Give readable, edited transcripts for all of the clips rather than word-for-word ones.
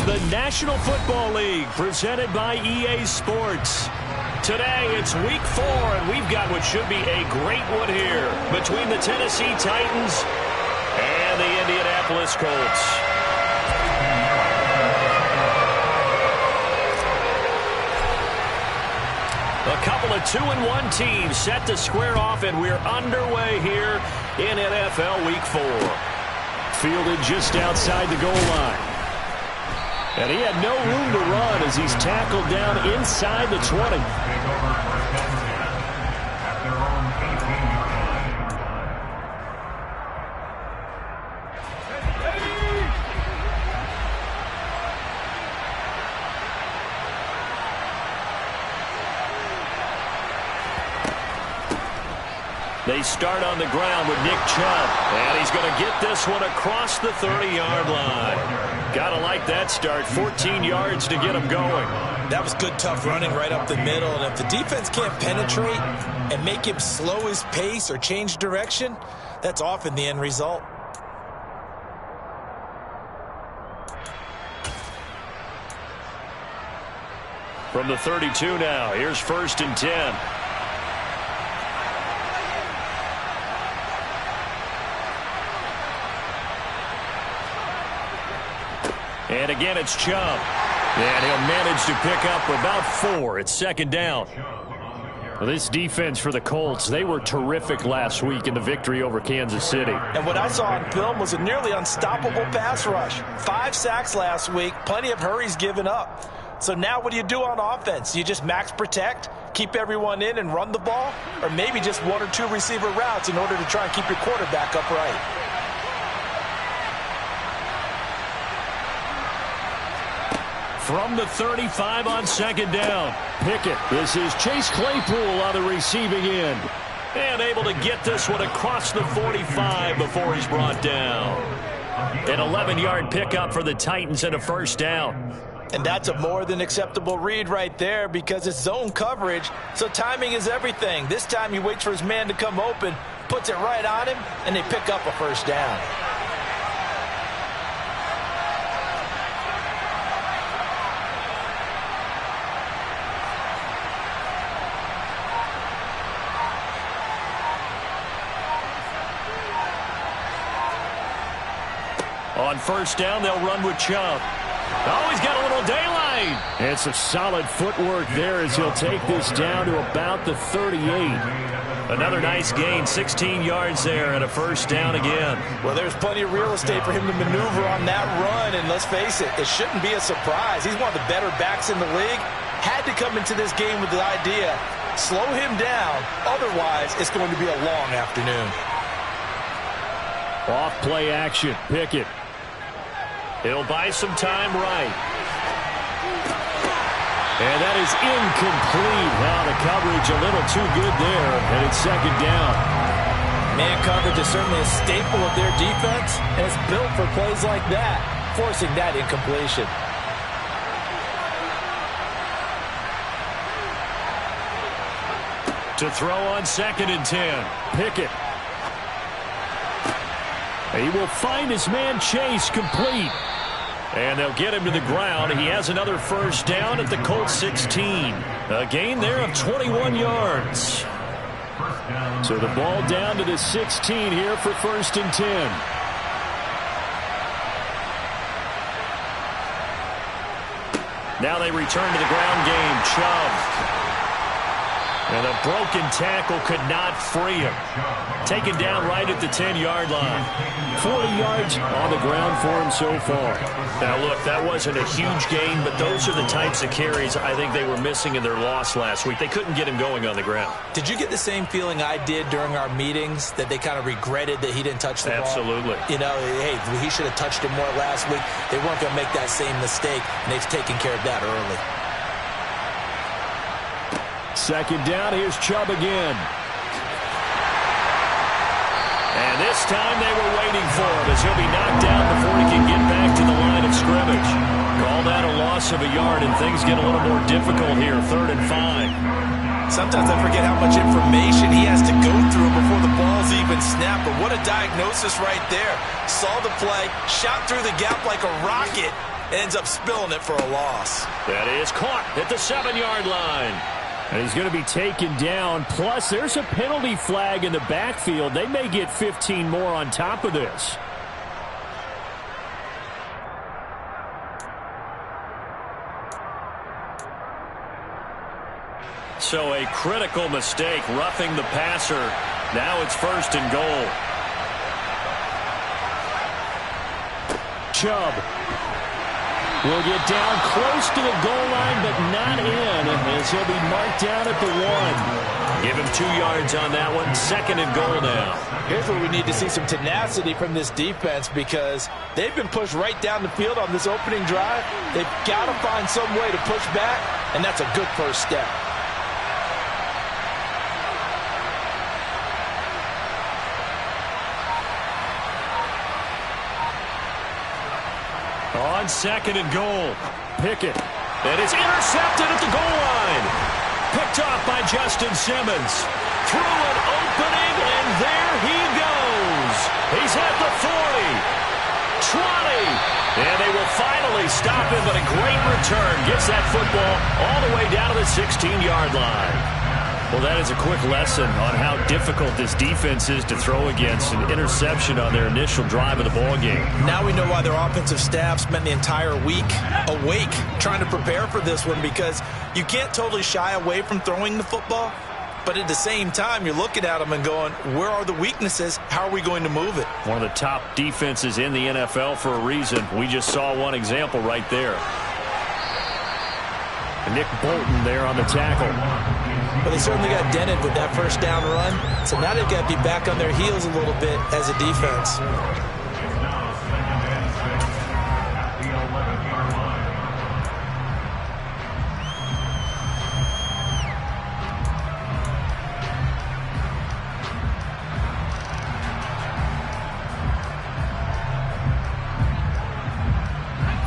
the National Football League, presented by EA Sports. Today, it's Week 4, and we've got what should be a great one here between the Tennessee Titans and the Indianapolis Colts. A couple of 2-1 teams set to square off, and we're underway here in NFL Week 4. Fielded just outside the goal line. And he had no room to run as he's tackled down inside the 20. They start on the ground with Nick Chubb, and he's going to get this one across the 30-yard line. Gotta like that start. 14 yards to get him going. That was good, tough running right up the middle, and if the defense can't penetrate and make him slow his pace or change direction, that's often the end result. From the 32 now, here's 1st and 10. And again, it's Chubb. And he'll manage to pick up about 4. It's 2nd down. Well, this defense for the Colts, they were terrific last week in the victory over Kansas City. And what I saw on film was a nearly unstoppable pass rush. 5 sacks last week, plenty of hurries given up. So now what do you do on offense? You just max protect, keep everyone in and run the ball? Or maybe just 1 or 2 receiver routes in order to try and keep your quarterback upright? From the 35 on 2nd down. Pickett. This is Chase Claypool on the receiving end. And able to get this one across the 45 before he's brought down. An 11-yard pickup for the Titans and a 1st down. And that's a more than acceptable read right there because it's zone coverage, so timing is everything. This time he waits for his man to come open, puts it right on him, and they pick up a 1st down. On 1st down, they'll run with Chubb. Oh, he's got a little daylight. And some solid footwork there as he'll take this down to about the 38. Another nice gain, 16 yards there and a 1st down again. Well, there's plenty of real estate for him to maneuver on that run, and let's face it, it shouldn't be a surprise. He's one of the better backs in the league. Had to come into this game with the idea, slow him down, otherwise it's going to be a long afternoon. Off play action, Pickett. He'll buy some time right. And that is incomplete. Now the coverage a little too good there, and it's 2nd down. Man coverage is certainly a staple of their defense, and it's built for plays like that, forcing that incompletion. To throw on 2nd and 10, Pickett. He will find his man Chase complete. And they'll get him to the ground. He has another 1st down at the Colts 16. A gain there of 21 yards. So the ball down to the 16 here for 1st and 10. Now they return to the ground game. Chubb. And a broken tackle could not free him. Taken down right at the 10-yard line. 40 yards on the ground for him so far. Now, look, that wasn't a huge gain, but those are the types of carries I think they were missing in their loss last week. They couldn't get him going on the ground. Did you get the same feeling I did during our meetings, that they kind of regretted that he didn't touch the ball? Absolutely. You know, hey, he should have touched it more last week. They weren't going to make that same mistake, and they've taken care of that early. 2nd down, here's Chubb again. And this time they were waiting for him as he'll be knocked down before he can get back to the line of scrimmage. Call that a loss of a yard, and things get a little more difficult here, 3rd and 5. Sometimes I forget how much information he has to go through before the ball's even snapped, but what a diagnosis right there. Saw the play, shot through the gap like a rocket, ends up spilling it for a loss. That is caught at the 7-yard line. And he's going to be taken down. Plus, there's a penalty flag in the backfield. They may get 15 more on top of this. So a critical mistake, roughing the passer. Now it's 1st and goal. Chubb will get down close to the goal line, but not in, as he'll be marked down at the 1. Give him 2 yards on that one. 2nd and goal now. Here's where we need to see some tenacity from this defense, because they've been pushed right down the field on this opening drive. They've got to find some way to push back, and that's a good first step. On 2nd and goal, Pickett. And it's intercepted at the goal line. Picked off by Justin Simmons. Through an opening, and there he goes. He's at the 40, 20. And they will finally stop him, but a great return. Gets that football all the way down to the 16-yard line. Well, that is a quick lesson on how difficult this defense is to throw against. An interception on their initial drive of the ballgame. Now we know why their offensive staff spent the entire week awake trying to prepare for this one, because you can't totally shy away from throwing the football, but at the same time, you're looking at them and going, where are the weaknesses? How are we going to move it? One of the top defenses in the NFL for a reason. We just saw one example right there. Nick Bolton there on the tackle. But they certainly got dented with that first down run. So now they've got to be back on their heels a little bit as a defense.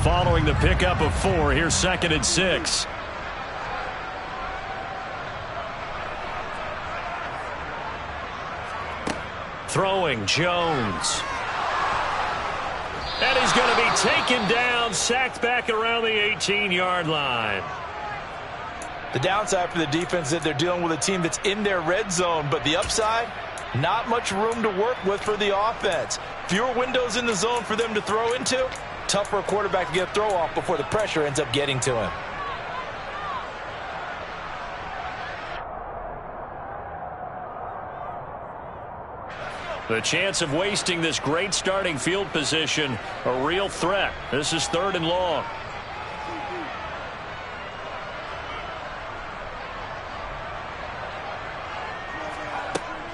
Following the pickup of 4, here's 2nd and 6. Throwing Jones. And he's going to be taken down, sacked back around the 18-yard line. The downside for the defense is that they're dealing with a team that's in their red zone, but the upside, not much room to work with for the offense. Fewer windows in the zone for them to throw into. Tough for a quarterback to get a throw off before the pressure ends up getting to him. The chance of wasting this great starting field position, a real threat. This is 3rd and long.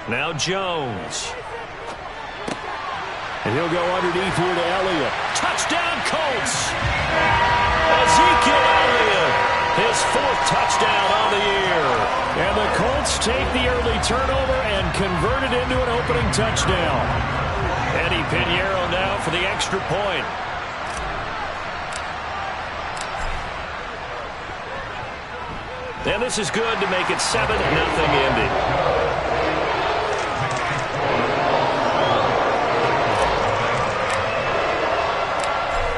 Now Jones. And he'll go underneath here to Elliott. Touchdown, Colts! Ezekiel Elliott, his 4th touchdown on the year. And the Colts take the early turnover and convert it into an opening touchdown. Eddie Pinheiro now for the extra point. And this is good to make it 7-0 Indy.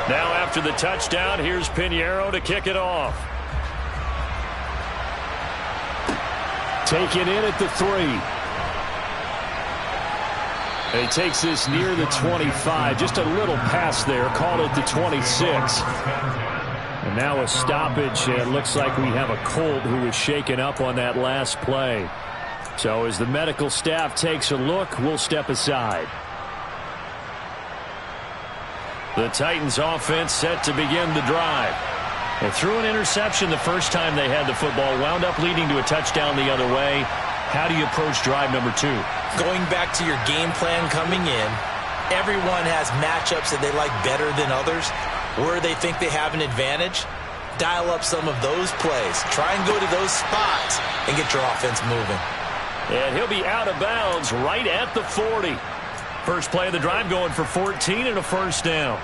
Now after the touchdown, here's Pinheiro to kick it off. Taken in at the 3. And he takes this near the 25. Just a little pass there. Called it the 26. And now a stoppage. It looks like we have a Colt who was shaken up on that last play. So as the medical staff takes a look, we'll step aside. The Titans offense set to begin the drive. They threw an interception the first time they had the football, wound up leading to a touchdown the other way. How do you approach drive number 2? Going back to your game plan coming in, everyone has matchups that they like better than others, where they think they have an advantage. Dial up some of those plays. Try and go to those spots and get your offense moving. And he'll be out of bounds right at the 40. First play of the drive going for 14 and a first down.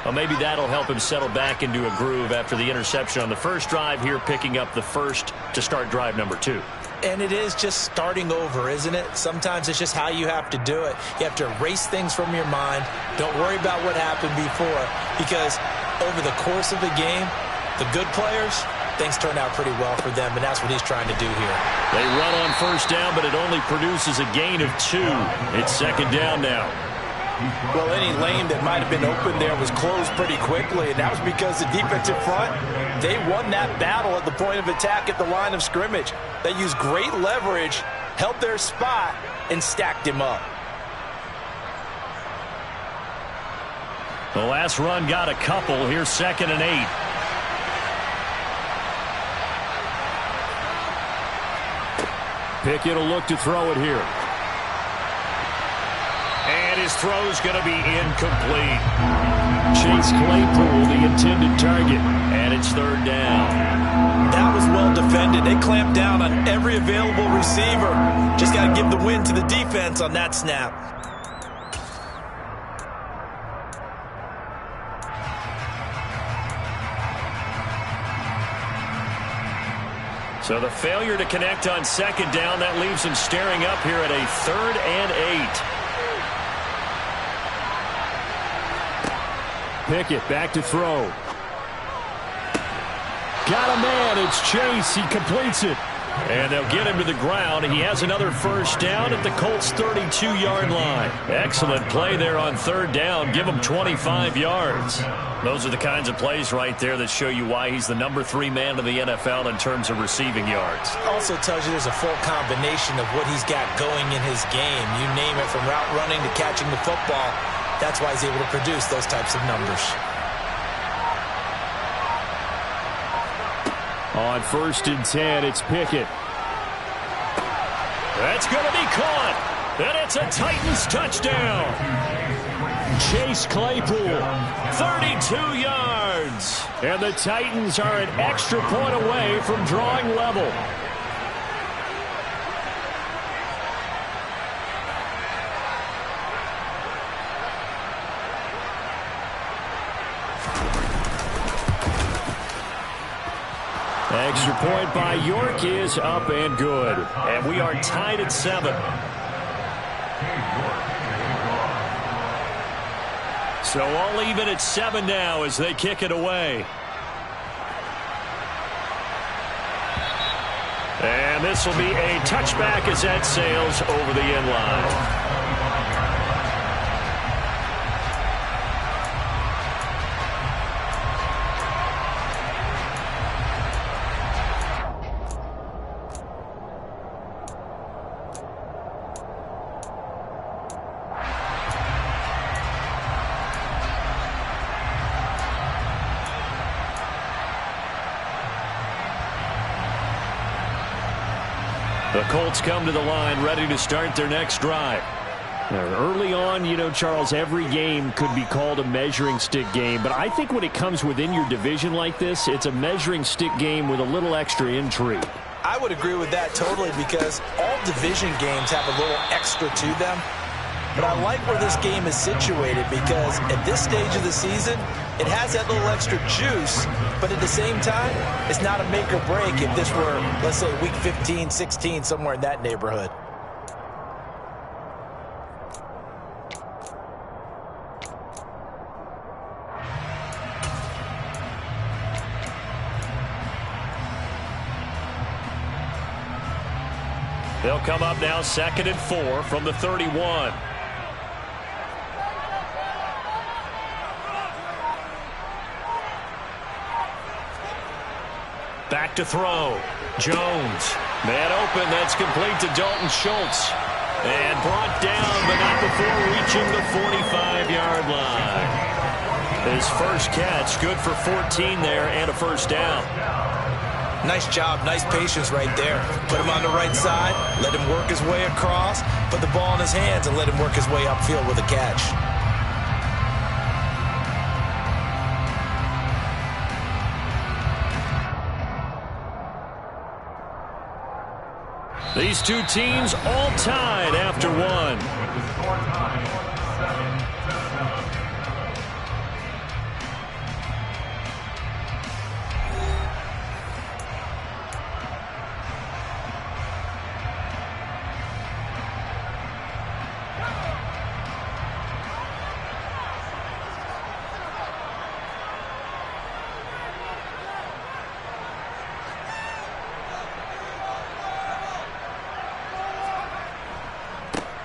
Well, maybe that'll help him settle back into a groove after the interception on the first drive here, picking up the first to start drive number 2. And it is just starting over, isn't it? Sometimes it's just how you have to do it. You have to erase things from your mind. Don't worry about what happened before, because over the course of the game, the good players, things turn out pretty well for them, and that's what he's trying to do here. They run on first down, but it only produces a gain of 2. It's second down now. Well, any lane that might have been open there was closed pretty quickly, and that was because the defensive front, they won that battle at the point of attack at the line of scrimmage. They used great leverage, held their spot, and stacked him up. The last run got a couple. Here's 2nd and 8. Pickett will look to throw it here. And his throw's going to be incomplete. Chase Claypool, the intended target, and it's 3rd down. That was well defended. They clamped down on every available receiver. Just got to give the win to the defense on that snap. So the failure to connect on 2nd down, that leaves him staring up here at a 3rd and 8. Pickett back to throw. Got a man. It's Chase. He completes it. And they'll get him to the ground. He has another first down at the Colts' 32-yard line. Excellent play there on 3rd down. Give him 25 yards. Those are the kinds of plays right there that show you why he's the number 3 man in the NFL in terms of receiving yards. Also tells you there's a full combination of what he's got going in his game. You name it, from route running to catching the football. That's why he's able to produce those types of numbers. On 1st and 10, it's Pickett. That's going to be caught. And it's a Titans touchdown. Chase Claypool, 32 yards. And the Titans are an extra point away from drawing level. Extra point by York is up and good. And we are tied at 7. So all even at 7 now as they kick it away. And this will be a touchback as that sails over the end line. The Colts come to the line ready to start their next drive. Now, early on, you know, Charles, every game could be called a measuring stick game. But I think when it comes within your division like this, it's a measuring stick game with a little extra intrigue. I would agree with that totally, because all division games have a little extra to them. But I like where this game is situated, because at this stage of the season, it has that little extra juice, but at the same time, it's not a make or break if this were, let's say, week 15, 16, somewhere in that neighborhood. They'll come up now 2nd and 4 from the 31. Back to throw. Jones. Man open. That's complete to Dalton Schultz. And brought down, but not before reaching the 45-yard line. His first catch, good for 14 there and a first down. Nice job, nice patience right there. Put him on the right side, let him work his way across, put the ball in his hands, and let him work his way upfield with a catch. These two teams all tied after one.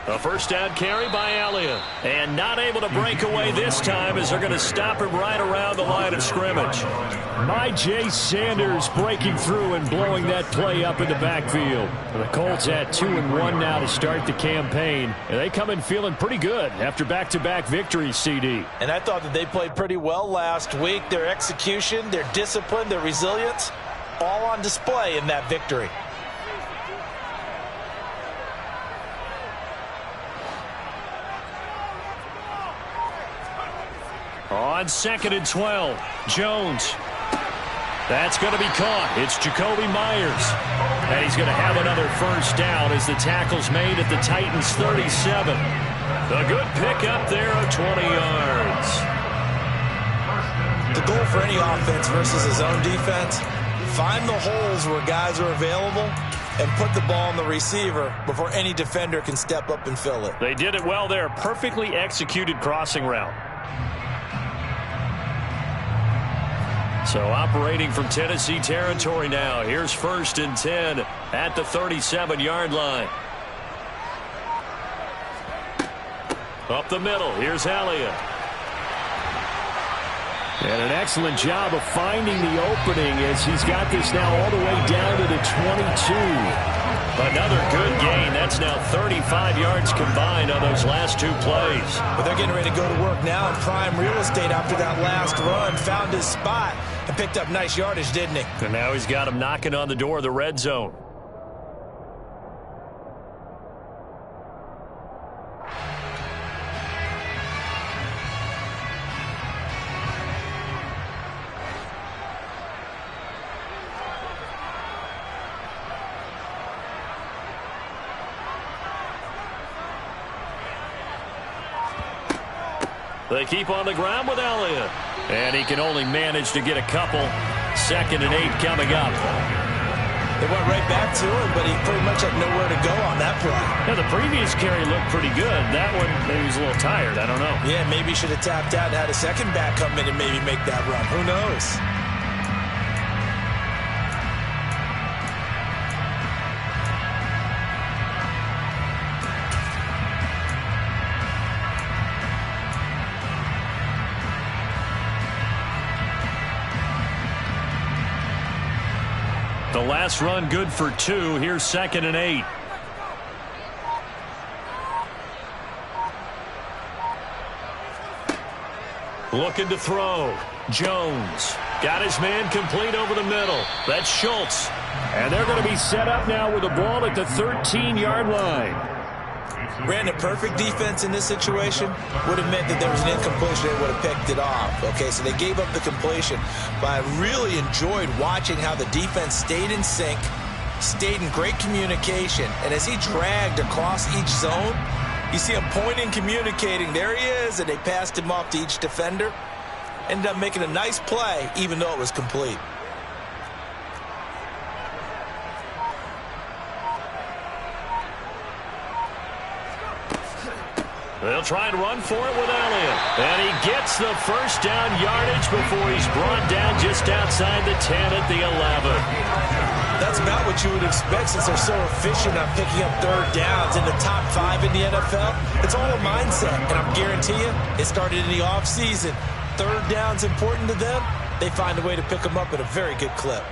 A first down carry by Elliott. And not able to break away this time as they're going to stop him right around the line of scrimmage. Jay Sanders breaking through and blowing that play up in the backfield. The Colts at 2-1 now to start the campaign. And they come in feeling pretty good after back-to-back victories, CD. And I thought that they played pretty well last week. Their execution, their discipline, their resilience, all on display in that victory. On 2nd and 12, Jones. That's going to be caught. It's Jacoby Myers. And he's going to have another first down as the tackle's made at the Titans' 37. A good pickup there of 20 yards. The goal for any offense versus his own defense, find the holes where guys are available and put the ball on the receiver before any defender can step up and fill it. They did it well there. Perfectly executed crossing route. So operating from Tennessee territory now. Here's 1st and 10 at the 37-yard line. Up the middle. Here's Elliott. And an excellent job of finding the opening as he's got this now all the way down to the 22. Another good gain. That's now 35 yards combined on those last 2 plays. But they're getting ready to go to work now in prime real estate after that last run. Found his spot and picked up nice yardage, didn't he? And now he's got him knocking on the door of the red zone. They keep on the ground with Elliott. And he can only manage to get a couple. 2nd and 8 coming up. They went right back to him, but he pretty much had nowhere to go on that play. Yeah, the previous carry looked pretty good. That one, maybe he was a little tired. I don't know. Yeah, maybe he should have tapped out and had a second back come in and maybe make that run. Who knows? The last run good for 2. Here's 2nd and 8. Looking to throw. Jones. Got his man complete over the middle. That's Schultz. And they're going to be set up now with the ball at the 13-yard line. Ran a perfect defense in this situation. Would have meant that there was an incompletion. They would have picked it off. Okay, so they gave up the completion. But I really enjoyed watching how the defense stayed in sync, stayed in great communication. And as he dragged across each zone, you see him pointing, communicating. There he is, and they passed him off to each defender. Ended up making a nice play, even though it was complete. They'll try and run for it with Elliott. And he gets the first down yardage before he's brought down just outside the 10 at the 11. That's about what you would expect since they're so efficient on picking up 3rd downs in the top 5 in the NFL. It's all a mindset, and I guarantee you it started in the offseason. 3rd down's important to them. They find a way to pick them up at a very good clip.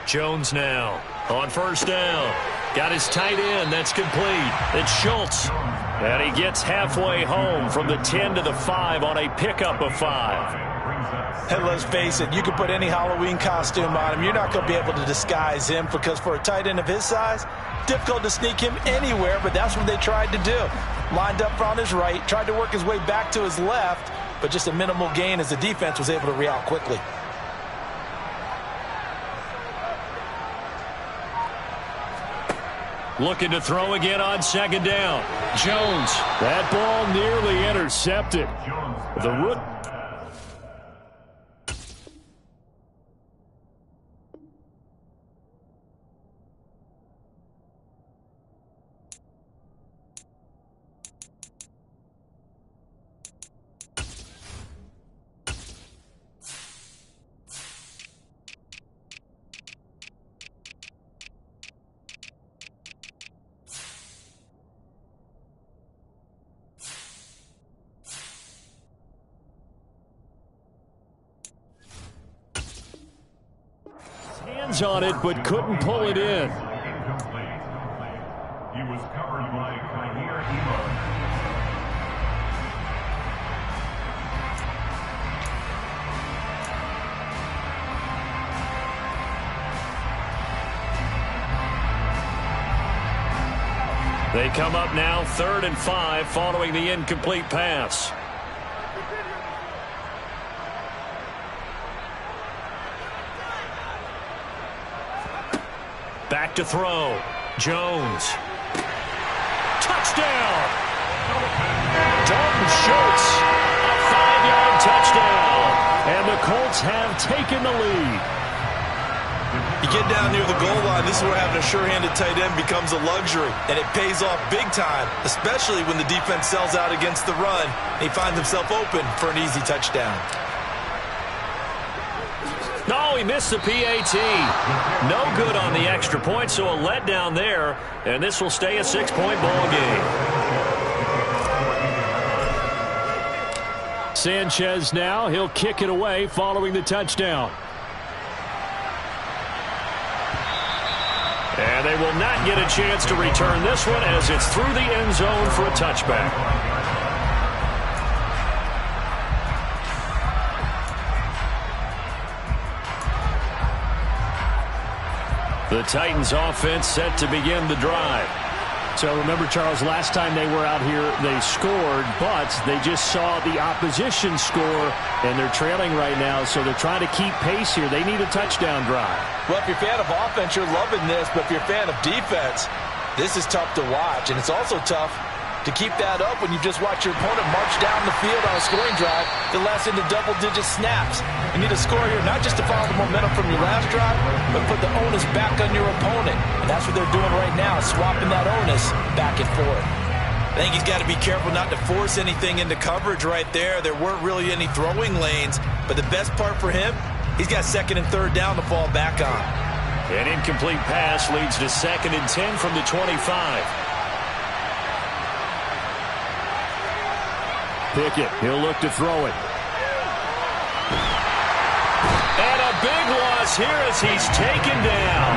Jones now on 1st down. Got his tight end. That's complete. It's Schultz. And he gets halfway home from the 10 to the 5 on a pickup of 5. And let's face it, you can put any Halloween costume on him. You're not going to be able to disguise him because for a tight end of his size, difficult to sneak him anywhere, but that's what they tried to do. Lined up on his right, tried to work his way back to his left, but just a minimal gain as the defense was able to react quickly. Looking to throw again on 2nd down. Jones. That ball nearly intercepted. The root. hands on it, but couldn't pull it in. He was covered by They come up now 3rd and 5 following the incomplete pass. Back to throw. Jones. Touchdown! Dalton Schultz, a 5-yard touchdown. And the Colts have taken the lead. You get down near the goal line, this is where having a sure-handed tight end becomes a luxury, and it pays off big time, especially when the defense sells out against the run, and he finds himself open for an easy touchdown. No, he missed the PAT. No good on the extra point, so a letdown there, and this will stay a 6-point ball game. Sanchez now, he'll kick it away following the touchdown. And they will not get a chance to return this one as it's through the end zone for a touchback. The Titans offense set to begin the drive. So remember, Charles, last time they were out here, they scored, but they just saw the opposition score, and they're trailing right now, so they're trying to keep pace here. They need a touchdown drive. Well, if you're a fan of offense, you're loving this, but if you're a fan of defense, this is tough to watch, and it's also tough to keep that up when you just watch your opponent march down the field on a scoring drive that lasts into double-digit snaps. You need a score here not just to follow the momentum from your last drive, but put the onus back on your opponent. And that's what they're doing right now, swapping that onus back and forth. I think he's got to be careful not to force anything into coverage right there. There weren't really any throwing lanes, but the best part for him, he's got 2nd and 3rd down to fall back on. An incomplete pass leads to 2nd and 10 from the 25. Pickett, he'll look to throw it. And a big loss here as he's taken down.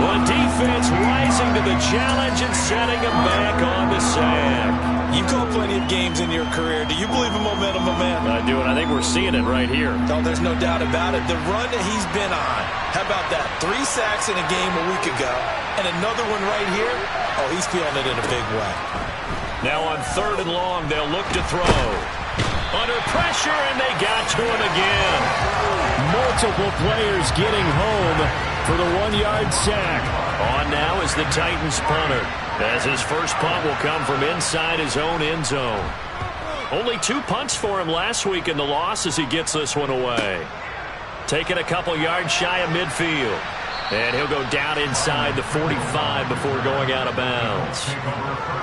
The defense rising to the challenge and setting him back on the sack. You've called plenty of games in your career. Do you believe in momentum, my man? I do, and I think we're seeing it right here. No, there's no doubt about it. The run that he's been on, how about that? 3 sacks in a game a week ago, and another one right here. Oh, he's feeling it in a big way. Now on 3rd and long, they'll look to throw. Under pressure, and they got to him again. Multiple players getting home for the 1-yard sack. On now is the Titans punter, as his first punt will come from inside his own end zone. Only 2 punts for him last week in the loss as he gets this one away. Taking a couple yards shy of midfield. And he'll go down inside the 45 before going out of bounds.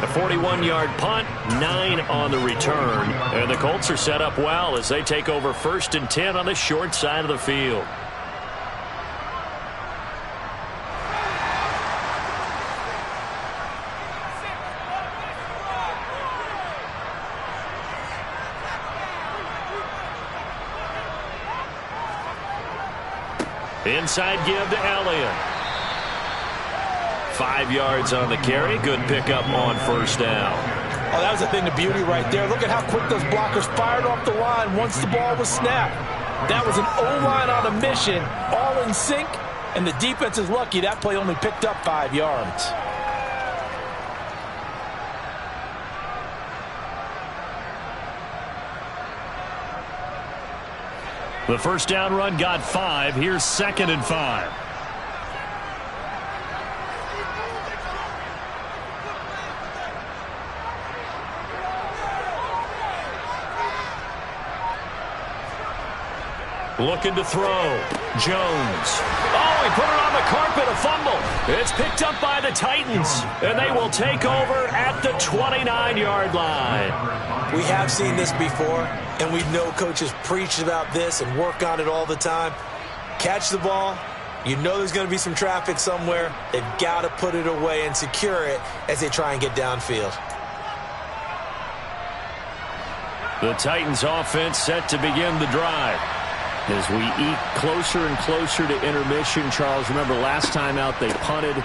A 41-yard punt, 9 on the return. And the Colts are set up well as they take over 1st and 10 on the short side of the field. Inside give to Elliott. 5 yards on the carry. Good pickup on 1st down. Oh, that was a thing of beauty right there. Look at how quick those blockers fired off the line once the ball was snapped. That was an O-line on a mission, all in sync, and the defense is lucky that play only picked up 5 yards. The 1st down run got 5. Here's 2nd and 5. Looking to throw. Jones. Oh, he put it on the carpet, a fumble. It's picked up by the Titans, and they will take over at the 29-yard line. We have seen this before, and we know coaches preach about this and work on it all the time. Catch the ball. You know there's going to be some traffic somewhere. They've got to put it away and secure it as they try and get downfield. The Titans offense set to begin the drive. As we eke closer and closer to intermission, Charles, remember last time out they punted.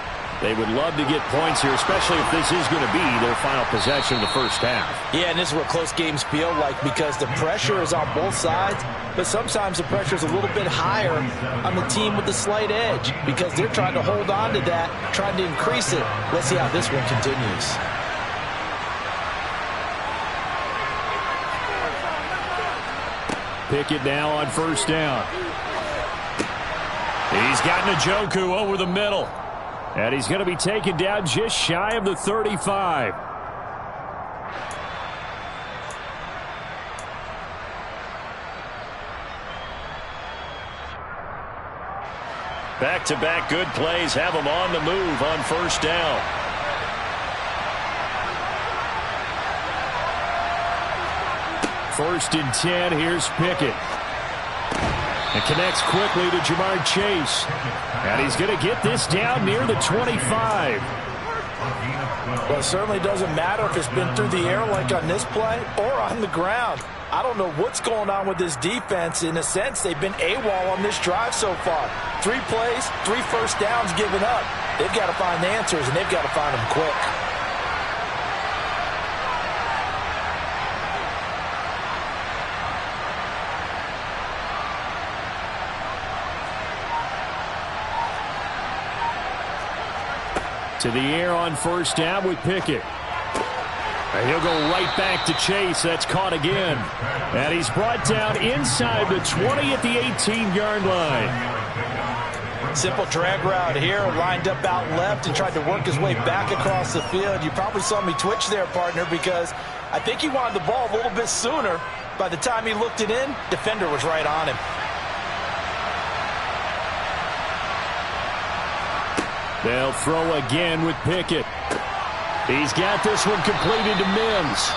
They would love to get points here, especially if this is going to be their final possession of the first half. Yeah, and this is what close games feel like because the pressure is on both sides, but sometimes the pressure is a little bit higher on the team with the slight edge because they're trying to hold on to that, trying to increase it. Let's see how this one continues. Pickett now on first down. He's got Njoku over the middle. And he's going to be taken down just shy of the 35. Back-to-back good plays have him on the move on first down. First and 10, here's Pickett. And connects quickly to Jamar Chase. And he's going to get this down near the 25. Well, it certainly doesn't matter if it's been through the air like on this play or on the ground. I don't know what's going on with this defense. In a sense, they've been AWOL on this drive so far. 3 plays, 3 first downs given up. They've got to find the answers, and they've got to find them quick. To the air on first down with Pickett. And he'll go right back to Chase. That's caught again. And he's brought down inside the 20 at the 18-yard line. Simple drag route here, lined up out left and tried to work his way back across the field. You probably saw me twitch there, partner, because I think he wanted the ball a little bit sooner. By the time he looked it in, defender was right on him. They'll throw again with Pickett. He's got this one completed to Mims.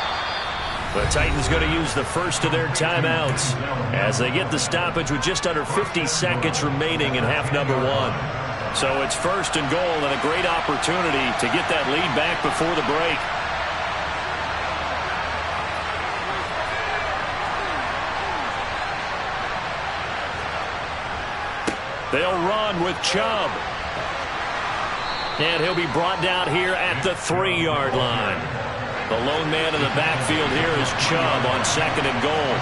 The Titans going to use the first of their timeouts as they get the stoppage with just under 50 seconds remaining in half number 1. So it's first and goal and a great opportunity to get that lead back before the break. They'll run with Chubb. And he'll be brought down here at the 3-yard line. The lone man in the backfield here is Chubb on second and goal.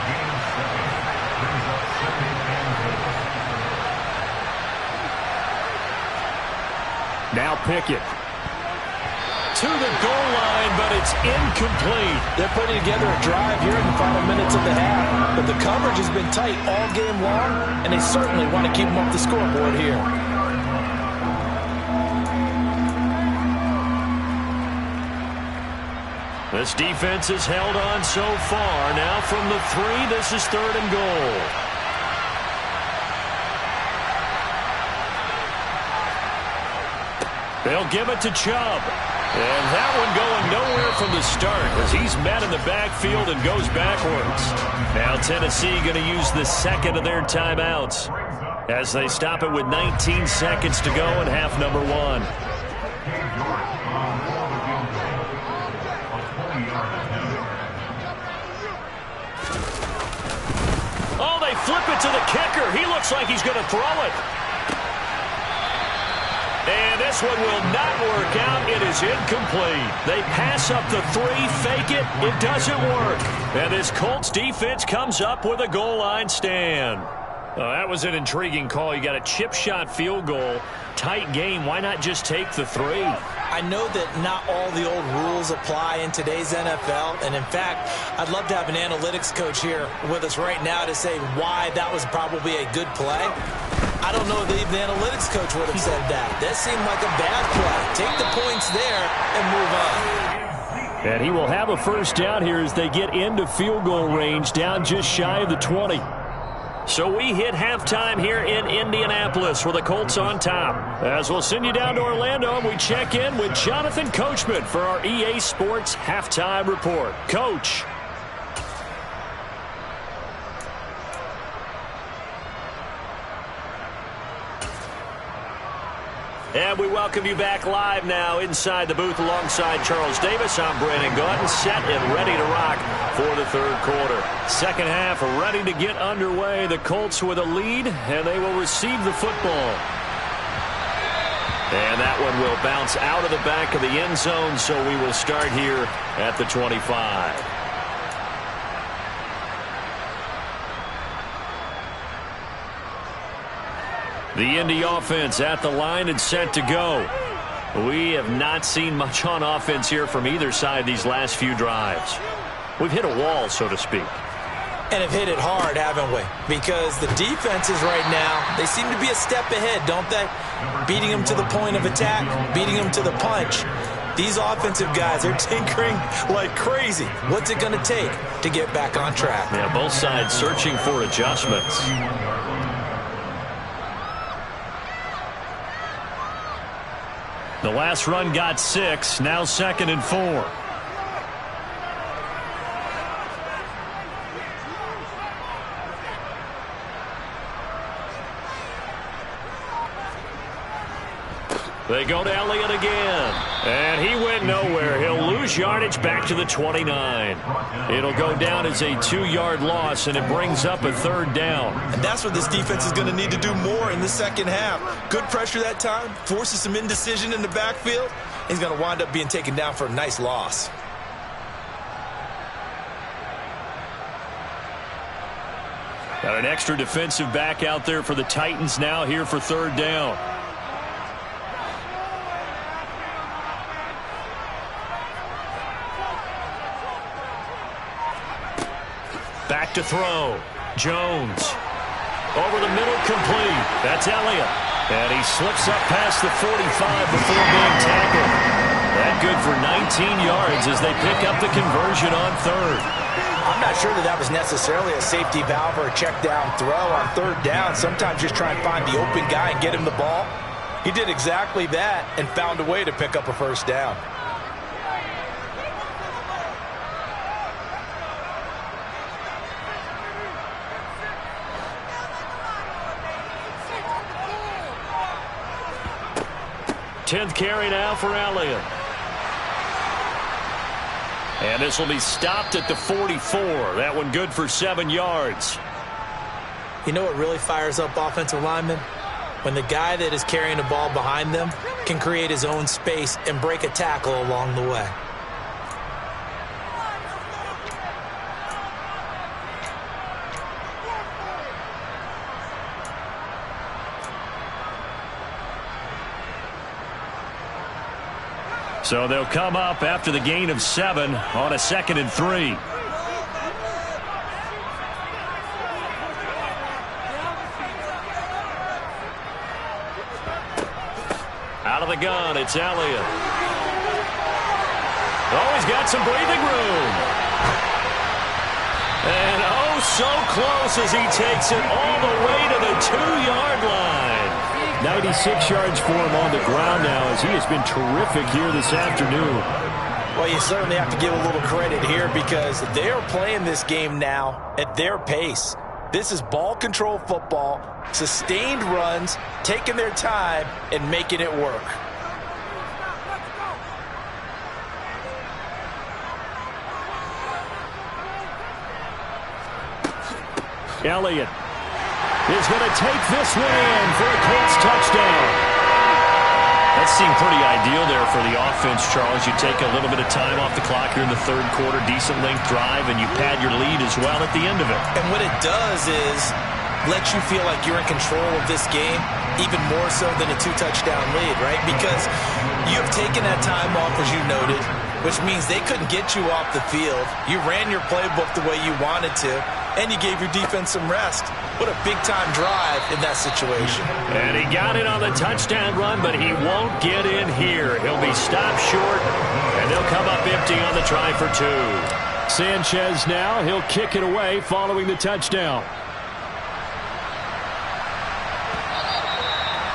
Now Pickett. To the goal line, but it's incomplete. They're putting together a drive here in the final minutes of the half. But the coverage has been tight all game long, and they certainly want to keep them off the scoreboard here. This defense has held on so far. Now from the 3, this is third and goal. They'll give it to Chubb. And that one going nowhere from the start as he's met in the backfield and goes backwards. Now Tennessee going to use the second of their timeouts as they stop it with 19 seconds to go in half number 1. Oh, they flip it to the kicker. He looks like he's going to throw it. And this one will not work out. It is incomplete. They pass up the 3, fake it. It doesn't work. And this Colts defense comes up with a goal line stand. Oh, that was an intriguing call. You got a chip shot field goal. Tight game. Why not just take the 3? I know that not all the old rules apply in today's NFL, and in fact, I'd love to have an analytics coach here with us right now to say why that was probably a good play. I don't know if even the analytics coach would have said that. That seemed like a bad play. Take the points there and move on. And he will have a first down here as they get into field goal range, down just shy of the 20. So we hit halftime here in Indianapolis with the Colts on top. As we'll send you down to Orlando, and we check in with Jonathan Coachman for our EA Sports Halftime Report. Coach. And we welcome you back live now inside the booth alongside Charles Davis. I'm Brandon Gaudin, set and ready to rock for the third quarter. Second half ready to get underway. The Colts with a lead, and they will receive the football. And that one will bounce out of the back of the end zone, so we will start here at the 25. The Indy offense at the line and set to go. We have not seen much on offense here from either side these last few drives. We've hit a wall, so to speak. And have hit it hard, haven't we? Because the defenses right now, they seem to be a step ahead, don't they? Beating them to the point of attack, beating them to the punch. These offensive guys are tinkering like crazy. What's it going to take to get back on track? Yeah, both sides searching for adjustments. The last run got 6, now 2nd and 4. They go to Elliott again. And he went nowhere. He'll lose yardage back to the 29. It'll go down as a 2-yard loss, and it brings up a 3rd down. And that's what this defense is going to need to do more in the second half. Good pressure that time, forces some indecision in the backfield. He's going to wind up being taken down for a nice loss. Got an extra defensive back out there for the Titans now here for 3rd down. Back to throw. Jones. Over the middle, complete. That's Elliott. And he slips up past the 45 before being tackled. That good for 19 yards as they pick up the conversion on 3rd. I'm not sure that was necessarily a safety valve or a check down throw on 3rd down. Sometimes just try and find the open guy and get him the ball. He did exactly that and found a way to pick up a 1st down. Tenth carry now for Elliott. And this will be stopped at the 44. That one good for 7 yards. You know what really fires up offensive linemen? When the guy that is carrying the ball behind them can create his own space and break a tackle along the way. So they'll come up after the gain of 7 on a 2nd and 3. Out of the gun, it's Elliott. Oh, he's got some breathing room. And oh, so close as he takes it all the way to the 2-yard line. 96 yards for him on the ground now as he has been terrific here this afternoon. Well, you certainly have to give a little credit here because they are playing this game now at their pace. This is ball control football, sustained runs, taking their time and making it work. Elliott is going to take this one in for a Colts touchdown. That seemed pretty ideal there for the offense, Charles. You take a little bit of time off the clock here in the 3rd quarter, decent length drive, and you pad your lead as well at the end of it. And what it does is let you feel like you're in control of this game, even more so than a 2-touchdown lead, right? Because you have taken that time off, as you noted, which means they couldn't get you off the field. You ran your playbook the way you wanted to, and you gave your defense some rest. What a big-time drive in that situation. And he got it on the touchdown run, but he won't get in here. He'll be stopped short, and they'll come up empty on the try for 2. Sanchez now, he'll kick it away following the touchdown.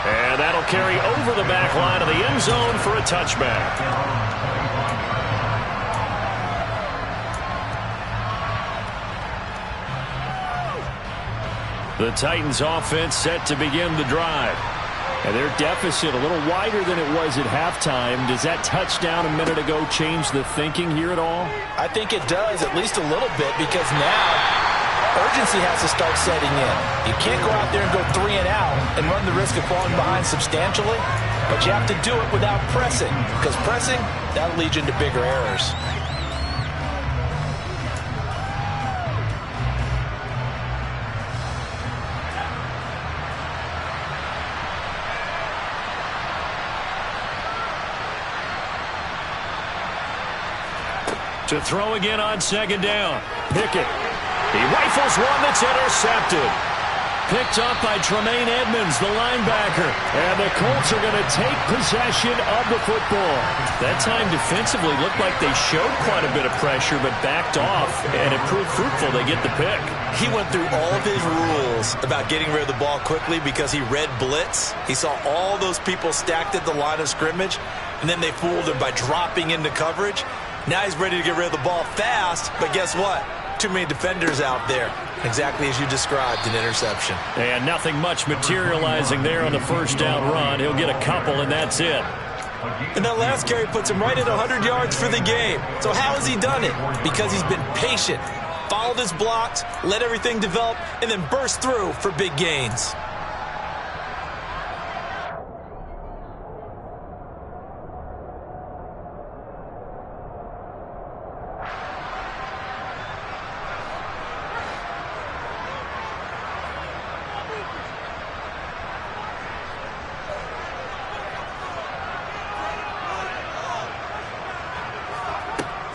And that'll carry over the back line of the end zone for a touchback. The Titans offense set to begin the drive. And their deficit a little wider than it was at halftime. Does that touchdown a minute ago change the thinking here at all? I think it does, at least a little bit, because now urgency has to start setting in. You can't go out there and go 3 and out and run the risk of falling behind substantially, but you have to do it without pressing, because pressing, that'll lead you into bigger errors. To throw again on second down. Pickett. He rifles one that's intercepted. Picked up by Tremaine Edmonds, the linebacker. And the Colts are going to take possession of the football. That time defensively looked like they showed quite a bit of pressure but backed off, and it proved fruitful. They get the pick. He went through all of his rules about getting rid of the ball quickly because he read blitz. He saw all those people stacked at the line of scrimmage, and then they fooled him by dropping into coverage. Now he's ready to get rid of the ball fast, but guess what? Too many defenders out there. Exactly as you described, an interception. And nothing much materializing there on the first down run. He'll get a couple, and that's it. And that last carry puts him right at 100 yards for the game. So how has he done it? Because he's been patient, followed his blocks, let everything develop, and then burst through for big gains.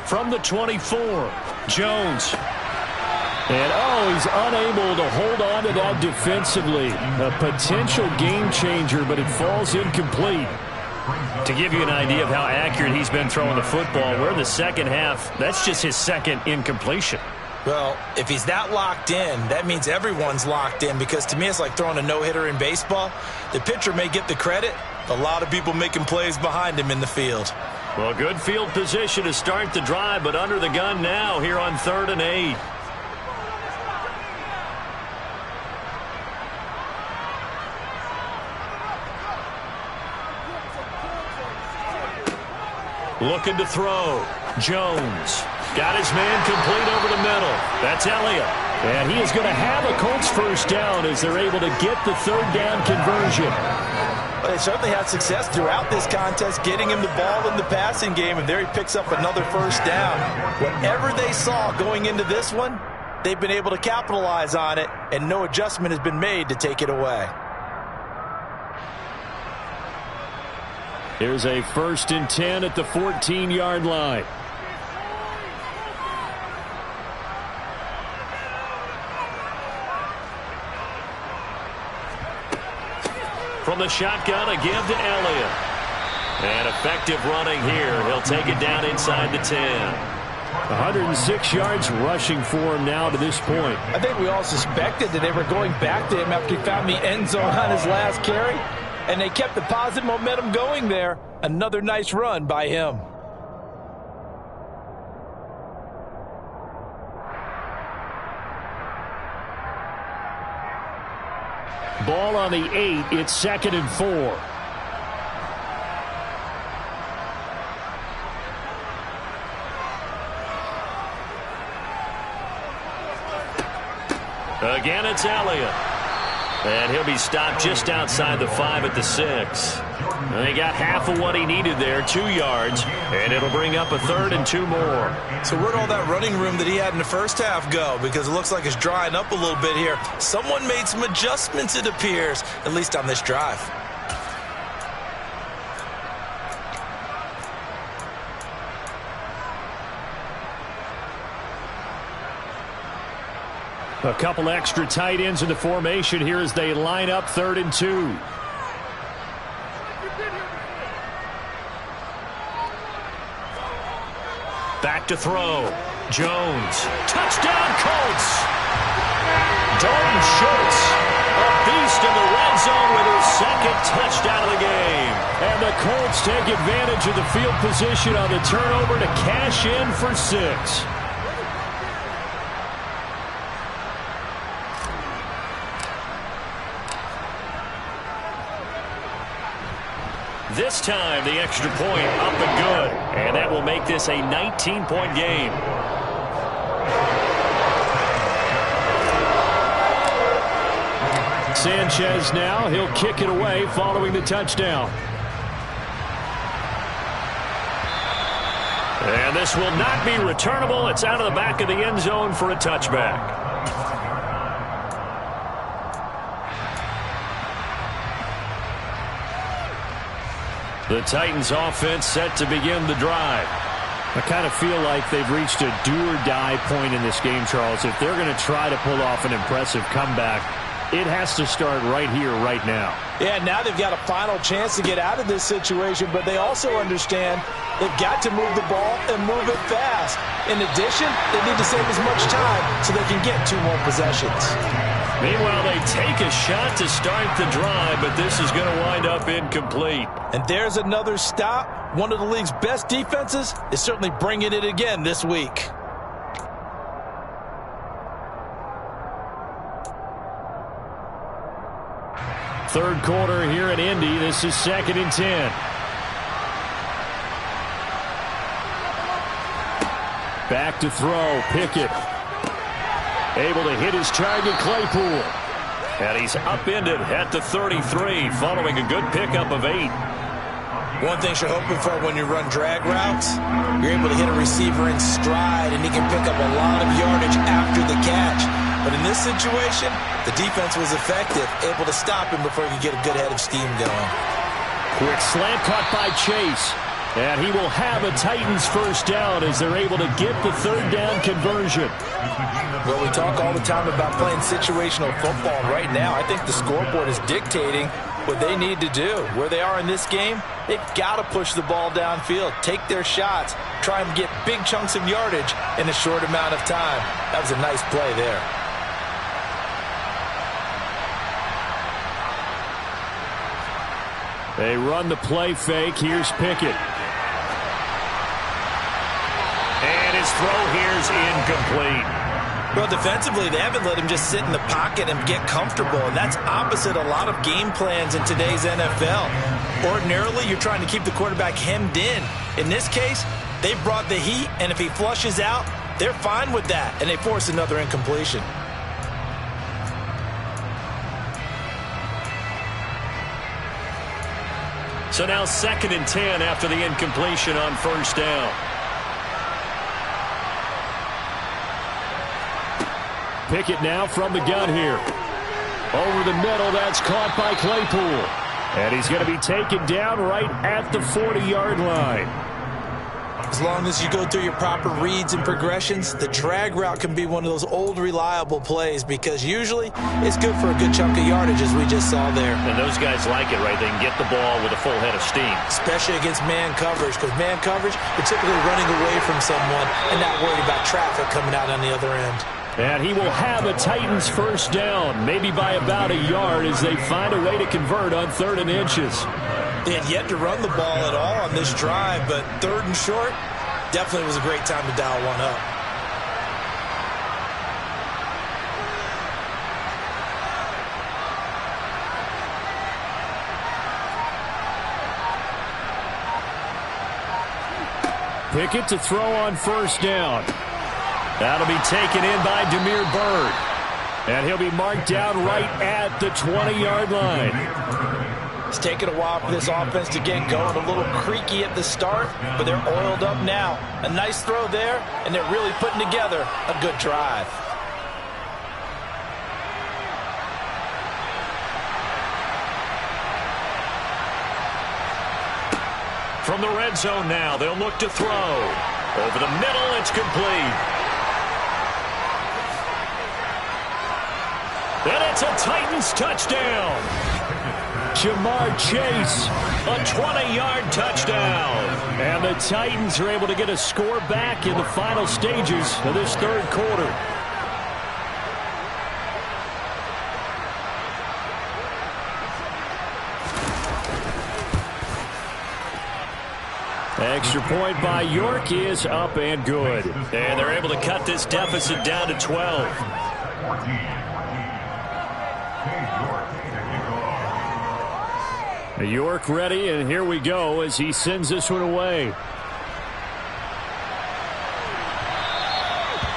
From the 24, Jones. And, he's unable to hold on to that defensively. A potential game changer, but it falls incomplete. To give you an idea of how accurate he's been throwing the football, we're in the second half. That's just his second incompletion. Well, if he's that locked in, that means everyone's locked in, because to me it's like throwing a no-hitter in baseball. The pitcher may get the credit, a lot of people making plays behind him in the field. Well, good field position to start the drive, but under the gun now here on 3rd and 8. Looking to throw. Jones. Got his man complete over the middle. That's Elliott. And he is going to have a Colts first down as they're able to get the 3rd down conversion. Well, they certainly had success throughout this contest, getting him the ball in the passing game, and there he picks up another first down. Whatever they saw going into this one, they've been able to capitalize on it, and no adjustment has been made to take it away. Here's a 1st and 10 at the 14-yard line. From the shotgun, a give to Elliott. And effective running here. He'll take it down inside the 10. 106 yards rushing for him now to this point. I think we all suspected that they were going back to him after he found the end zone on his last carry, and they kept the positive momentum going there. Another nice run by him. Ball on the 8. It's 2nd and 4. Again, it's Elliott. And he'll be stopped just outside the 5 at the 6. And he got half of what he needed there, 2 yards, and it'll bring up a 3rd and 2 more. So where'd all that running room that he had in the first half go? Because it looks like it's drying up a little bit here. Someone made some adjustments, it appears, at least on this drive. A couple extra tight ends in the formation here as they line up 3rd and 2. Back to throw. Jones. Touchdown, Colts. Dalton Schultz, a beast in the red zone with his 2nd touchdown of the game. And the Colts take advantage of the field position on the turnover to cash in for 6. This time, the extra point up and good. And that will make this a 19-point game. Sanchez now. He'll kick it away following the touchdown. And this will not be returnable. It's out of the back of the end zone for a touchback. The Titans offense set to begin the drive. I kind of feel like they've reached a do-or-die point in this game, Charles. If they're going to try to pull off an impressive comeback, it has to start right here, right now. Yeah, now they've got a final chance to get out of this situation, but they also understand they've got to move the ball and move it fast. In addition, they need to save as much time so they can get 2 more possessions. Meanwhile, they take a shot to start the drive, but this is going to wind up incomplete. And there's another stop. One of the league's best defenses is certainly bringing it again this week. Third quarter here at Indy. This is 2nd and 10. Back to throw. Pickett. Able to hit his target, Claypool. And he's upended at the 33 following a good pickup of 8. One thing you're hoping for when you run drag routes, you're able to hit a receiver in stride, and he can pick up a lot of yardage after the catch. But in this situation, the defense was effective, able to stop him before he could get a good head of steam going. Quick slant caught by Chase. And he will have a Titans first down as they're able to get the 3rd down conversion. Well, we talk all the time about playing situational football. Right now, I think the scoreboard is dictating what they need to do. Where they are in this game, they've got to push the ball downfield, take their shots, try and get big chunks of yardage in a short amount of time. That was a nice play there. They run the play fake. Here's Pickett. And his throw here's incomplete. Well, defensively, they haven't let him just sit in the pocket and get comfortable, and that's opposite a lot of game plans in today's NFL. Ordinarily, you're trying to keep the quarterback hemmed in. In this case, they brought the heat, and if he flushes out, they're fine with that, and they force another incompletion. So now 2nd and 10 after the incompletion on first down. Pickett now from the gun here. Over the middle, that's caught by Claypool. And he's going to be taken down right at the 40-yard line. As long as you go through your proper reads and progressions, the drag route can be one of those old reliable plays because usually it's good for a good chunk of yardage as we just saw there. And those guys like it, right? They can get the ball with a full head of steam. Especially against man coverage, because man coverage, you're typically running away from someone and not worried about traffic coming out on the other end. And he will have a Titans first down, maybe by about a yard as they find a way to convert on 3rd and inches. They had yet to run the ball at all on this drive, but 3rd and short definitely was a great time to dial one up. Pickett to throw on first down. That'll be taken in by Demir Bird. And he'll be marked down right at the 20-yard line. It's taken a while for this offense to get going. A little creaky at the start, but they're oiled up now. A nice throw there, and they're really putting together a good drive. From the red zone now, they'll look to throw. Over the middle, it's complete. And it's a Titans touchdown. Jamar Chase, a 20-yard touchdown. And the Titans are able to get a score back in the final stages of this 3rd quarter. Extra point by York is up and good. And they're able to cut this deficit down to 12. York ready, and here we go as he sends this one away.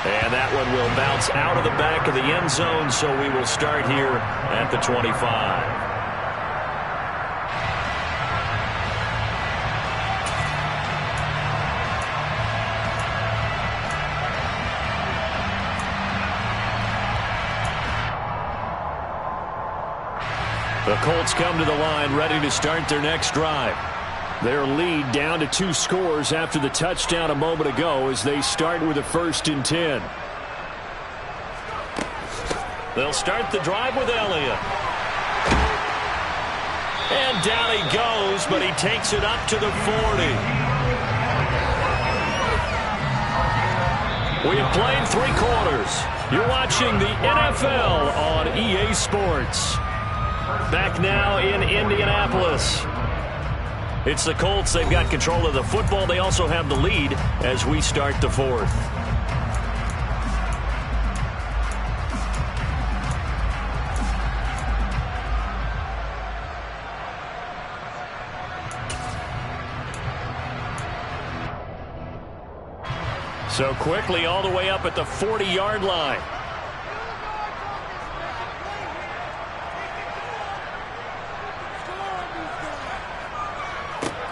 And that one will bounce out of the back of the end zone, so we will start here at the 25. The Colts come to the line ready to start their next drive. Their lead down to 2 scores after the touchdown a moment ago as they start with a 1st and 10. They'll start the drive with Elliott. And down he goes, but he takes it up to the 40. We have played 3 quarters. You're watching the NFL on EA Sports. Back now in Indianapolis. It's the Colts. They've got control of the football. They also have the lead as we start the 4th. So quickly all the way up at the 40-yard line.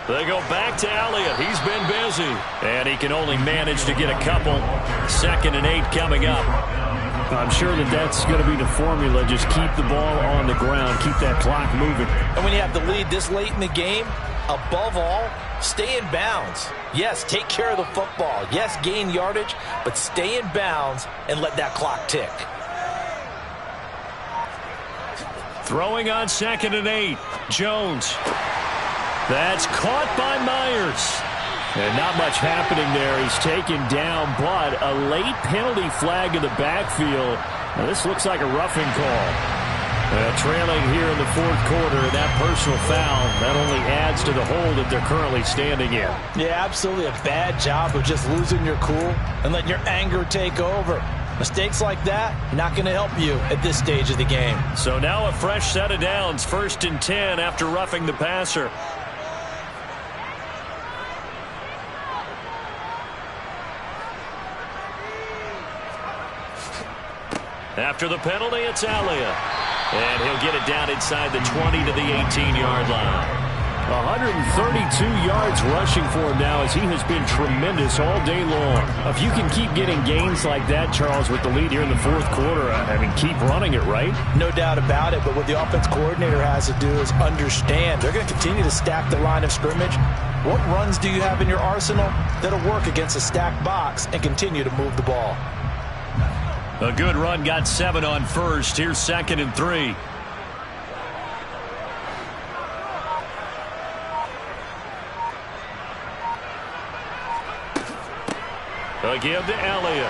They go back to Elliott. He's been busy. And he can only manage to get a couple. 2nd and 8 coming up. I'm sure that's going to be the formula. Just keep the ball on the ground. Keep that clock moving. And when you have the lead this late in the game, above all, stay in bounds. Yes, take care of the football. Yes, gain yardage, but stay in bounds and let that clock tick. Throwing on 2nd and 8. Jones. That's caught by Myers. And not much happening there. He's taken down, but a late penalty flag in the backfield. Now, this looks like a roughing call. Trailing here in the 4th quarter, that personal foul, that only adds to the hole that they're currently standing in. Yeah, absolutely a bad job of just losing your cool and letting your anger take over. Mistakes like that, not going to help you at this stage of the game. So now a fresh set of downs, 1st and 10 after roughing the passer. After the penalty, it's Elliott. And he'll get it down inside the 20 to the 18-yard line. 132 yards rushing for him now as he has been tremendous all day long. If you can keep getting gains like that, Charles, with the lead here in the 4th quarter, I mean, keep running it, right? No doubt about it, but what the offense coordinator has to do is understand. They're going to continue to stack the line of scrimmage. What runs do you have in your arsenal that'll work against a stacked box and continue to move the ball? A good run, got 7 on 1st. Here's 2nd and 3. A give to Elliott.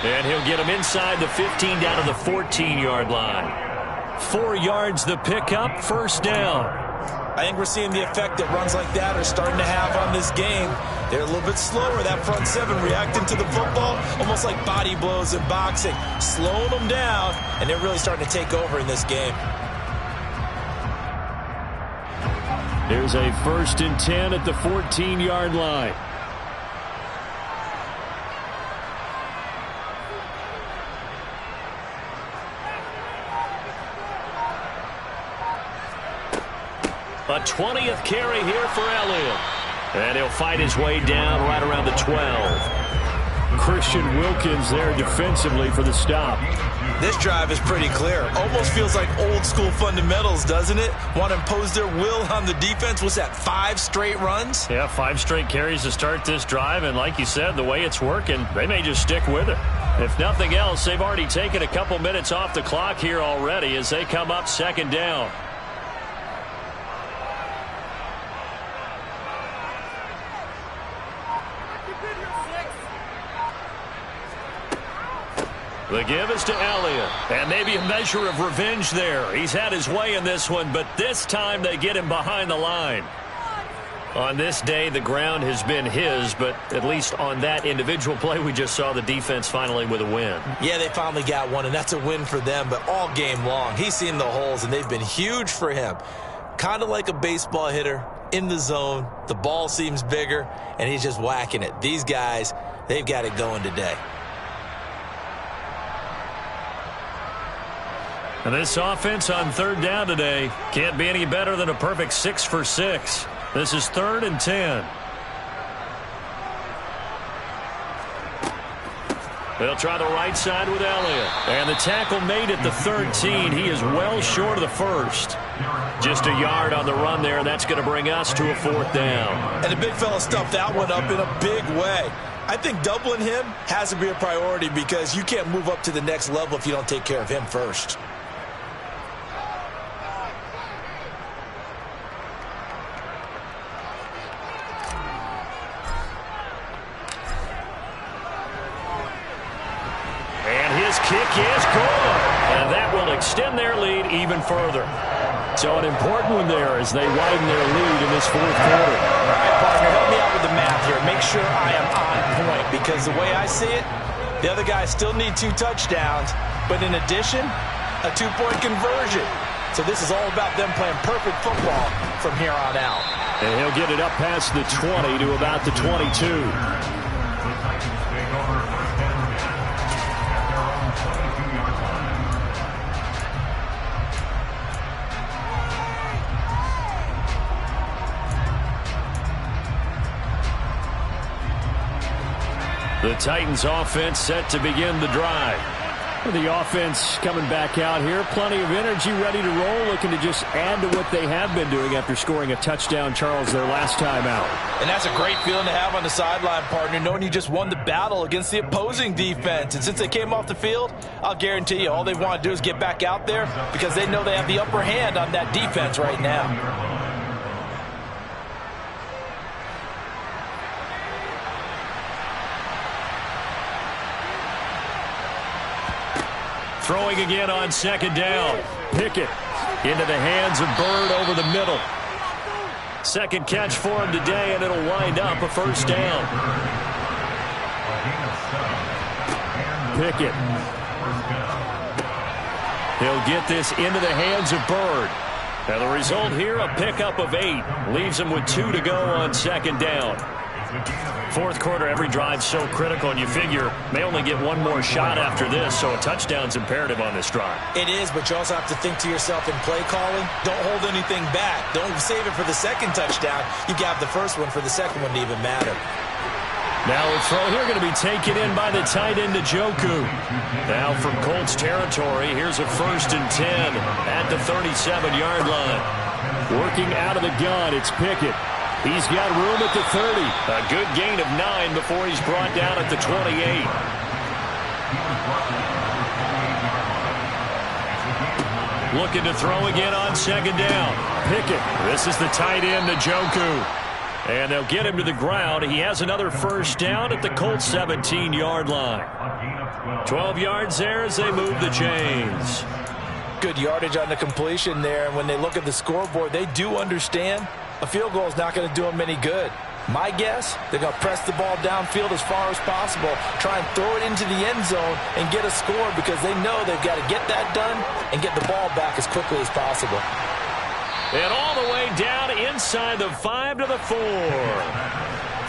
And he'll get him inside the 15 down to the 14-yard line. 4 yards the pickup, 1st down. I think we're seeing the effect that runs like that are starting to have on this game. They're a little bit slower, that front 7 reacting to the football, almost like body blows in boxing, slowing them down, and they're really starting to take over in this game. Here's a 1st and 10 at the 14-yard line. A 20th carry here for Elliott. And he'll fight his way down right around the 12. Christian Wilkins there defensively for the stop. This drive is pretty clear. Almost feels like old school fundamentals, doesn't it? Want to impose their will on the defense. What's that, 5 straight runs? Yeah, 5 straight carries to start this drive. And like you said, the way it's working, they may just stick with it. If nothing else, they've already taken a couple minutes off the clock here already as they come up 2nd down. The give is to Elliott. And maybe a measure of revenge there. He's had his way in this one, but this time they get him behind the line. On this day, the ground has been his, but at least on that individual play, we just saw the defense finally with a win. Yeah, they finally got one, and that's a win for them, but all game long, he's seen the holes, and they've been huge for him. kind of like a baseball hitter in the zone. The ball seems bigger, and he's just whacking it. These guys, they've got it going today. And this offense on third down today can't be any better than a perfect 6 for 6. This is 3rd and 10. They'll try the right side with Elliott. And the tackle made at the 13. He is well short of the first. Just a yard on the run there, and that's going to bring us to a 4th down. And the big fella stuffed that one up in a big way. I think doubling him has to be a priority because you can't move up to the next level if you don't take care of him first. Kick is good, and that will extend their lead even further. So an important one there as they widen their lead in this 4th quarter. All right, partner, help me out with the math here. Make sure I am on point because the way I see it, the other guys still need 2 touchdowns, but in addition, a 2-point conversion. So this is all about them playing perfect football from here on out. And he'll get it up past the 20 to about the 22. The Titans offense set to begin the drive. The offense coming back out here. Plenty of energy, ready to roll, looking to just add to what they have been doing after scoring a touchdown, Charles, their last time out. And that's a great feeling to have on the sideline, partner, knowing you just won the battle against the opposing defense. And since they came off the field, I'll guarantee you all they want to do is get back out there because they know they have the upper hand on that defense right now. Throwing again on 2nd down. Pickett into the hands of Bird over the middle. 2nd catch for him today, and it'll wind up a 1st down. Pickett. He'll get this into the hands of Bird. Now the result here, a pickup of 8. Leaves him with 2 to go on 2nd down. 4th quarter, every drive so critical, and you figure may only get one more shot after this, so a touchdown's imperative on this drive. It is, but you also have to think to yourself in play calling, don't hold anything back. Don't save it for the 2nd touchdown. You got the first one for the 2nd one to even matter. Now a throw here going to be taken in by the tight end, Njoku. Now from Colts territory, here's a 1st and 10 at the 37-yard line. Working out of the gun, it's Pickett. He's got room at the 30. A good gain of 9 before he's brought down at the 28. Looking to throw again on 2nd down. Pickett. This is the tight end, Njoku. And they'll get him to the ground. He has another 1st down at the Colts 17-yard line. 12 yards there as they move the chains. Good yardage on the completion there. And when they look at the scoreboard, they do understand a field goal is not going to do them any good. My guess, they're going to press the ball downfield as far as possible, try and throw it into the end zone and get a score because they know they've got to get that done and get the ball back as quickly as possible. And all the way down inside the 5 to the 4.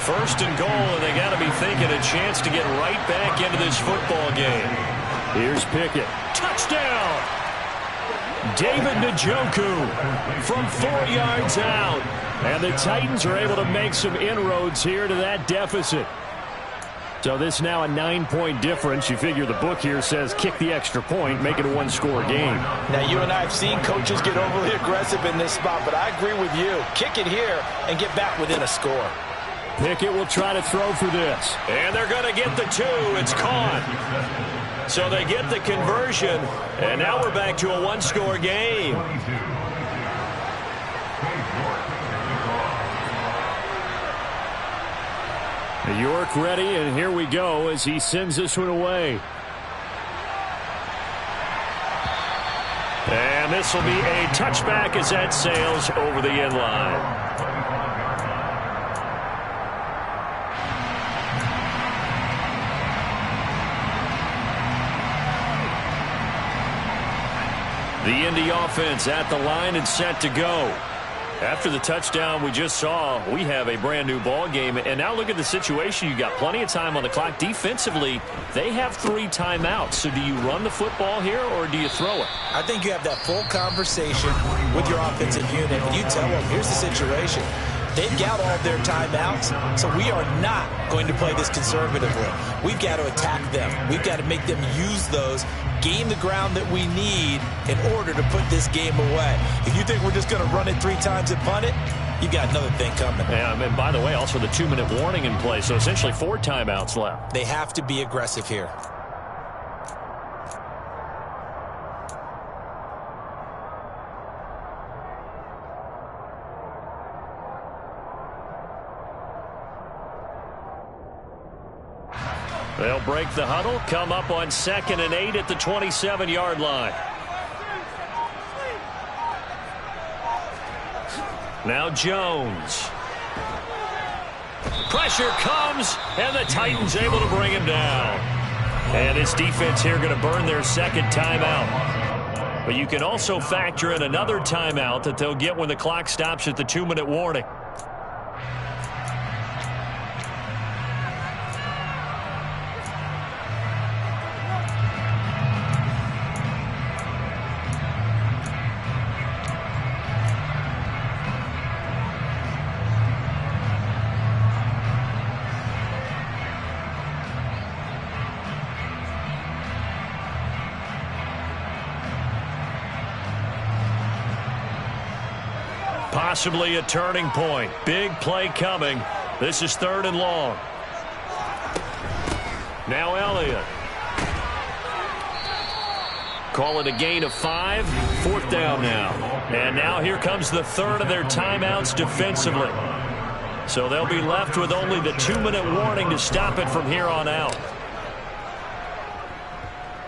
1st and goal, and they got to be thinking a chance to get right back into this football game. Here's Pickett. Touchdown! David Njoku from 4 yards out. And the Titans are able to make some inroads here to that deficit. So this now a 9-point difference. You figure the book here says kick the extra point, make it a 1-score game. Now, you and I have seen coaches get overly aggressive in this spot, but I agree with you. Kick it here and get back within a score. Pickett will try to throw for this. And they're going to get the 2. It's caught. So they get the conversion, and now we're back to a 1-score game. York ready, and here we go as he sends this one away. And this will be a touchback as that sails over the end line. The Indy offense at the line and set to go. After the touchdown we just saw, we have a brand new ball game. And now look at the situation. You got plenty of time on the clock. Defensively, they have 3 timeouts. So do you run the football here or do you throw it? I think you have that full conversation with your offensive unit, and you tell them, here's the situation. They've got all their timeouts, so we are not going to play this conservatively. We've got to attack them. We've got to make them use those, gain the ground that we need in order to put this game away. If you think we're just going to run it 3 times and punt it, you've got another thing coming. Yeah, and by the way, also the 2-minute warning in play, so essentially 4 timeouts left. They have to be aggressive here. They'll break the huddle, come up on 2nd and 8 at the 27-yard line. Now Jones. Pressure comes, and the Titans able to bring him down. And this defense here going to burn their 2nd timeout. But you can also factor in another timeout that they'll get when the clock stops at the 2-minute warning. Possibly a turning point. Big play coming. This is 3rd and long. Now Elliott. Call it a gain of 5. 4th down now. And now here comes the 3rd of their timeouts defensively. So they'll be left with only the 2-minute warning to stop it from here on out.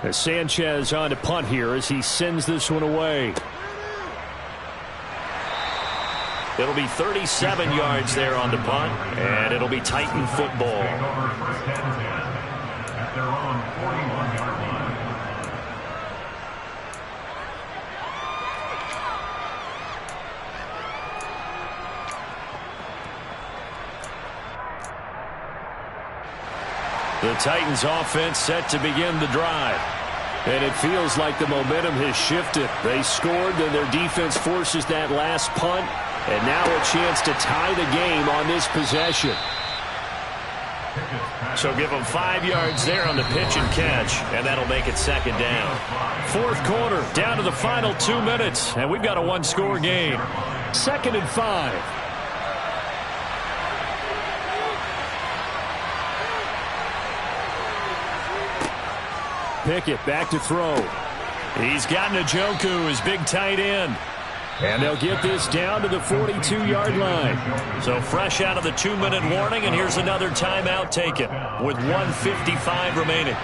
As Sanchez on to punt here as he sends this one away. It'll be 37 yards there on the punt, and it'll be Titan football. The Titans offense set to begin the drive. And it feels like the momentum has shifted. They scored, then their defense forces that last punt. And now a chance to tie the game on this possession. So give them 5 yards there on the pitch and catch, and that'll make it 2nd down. 4th quarter, down to the final 2 minutes, and we've got a 1-score game. 2nd and 5. Pickett back to throw. He's got Njoku, his big tight end. And they'll get this down to the 42-yard line. So fresh out of the 2-minute warning, and here's another timeout taken with 1:55 remaining.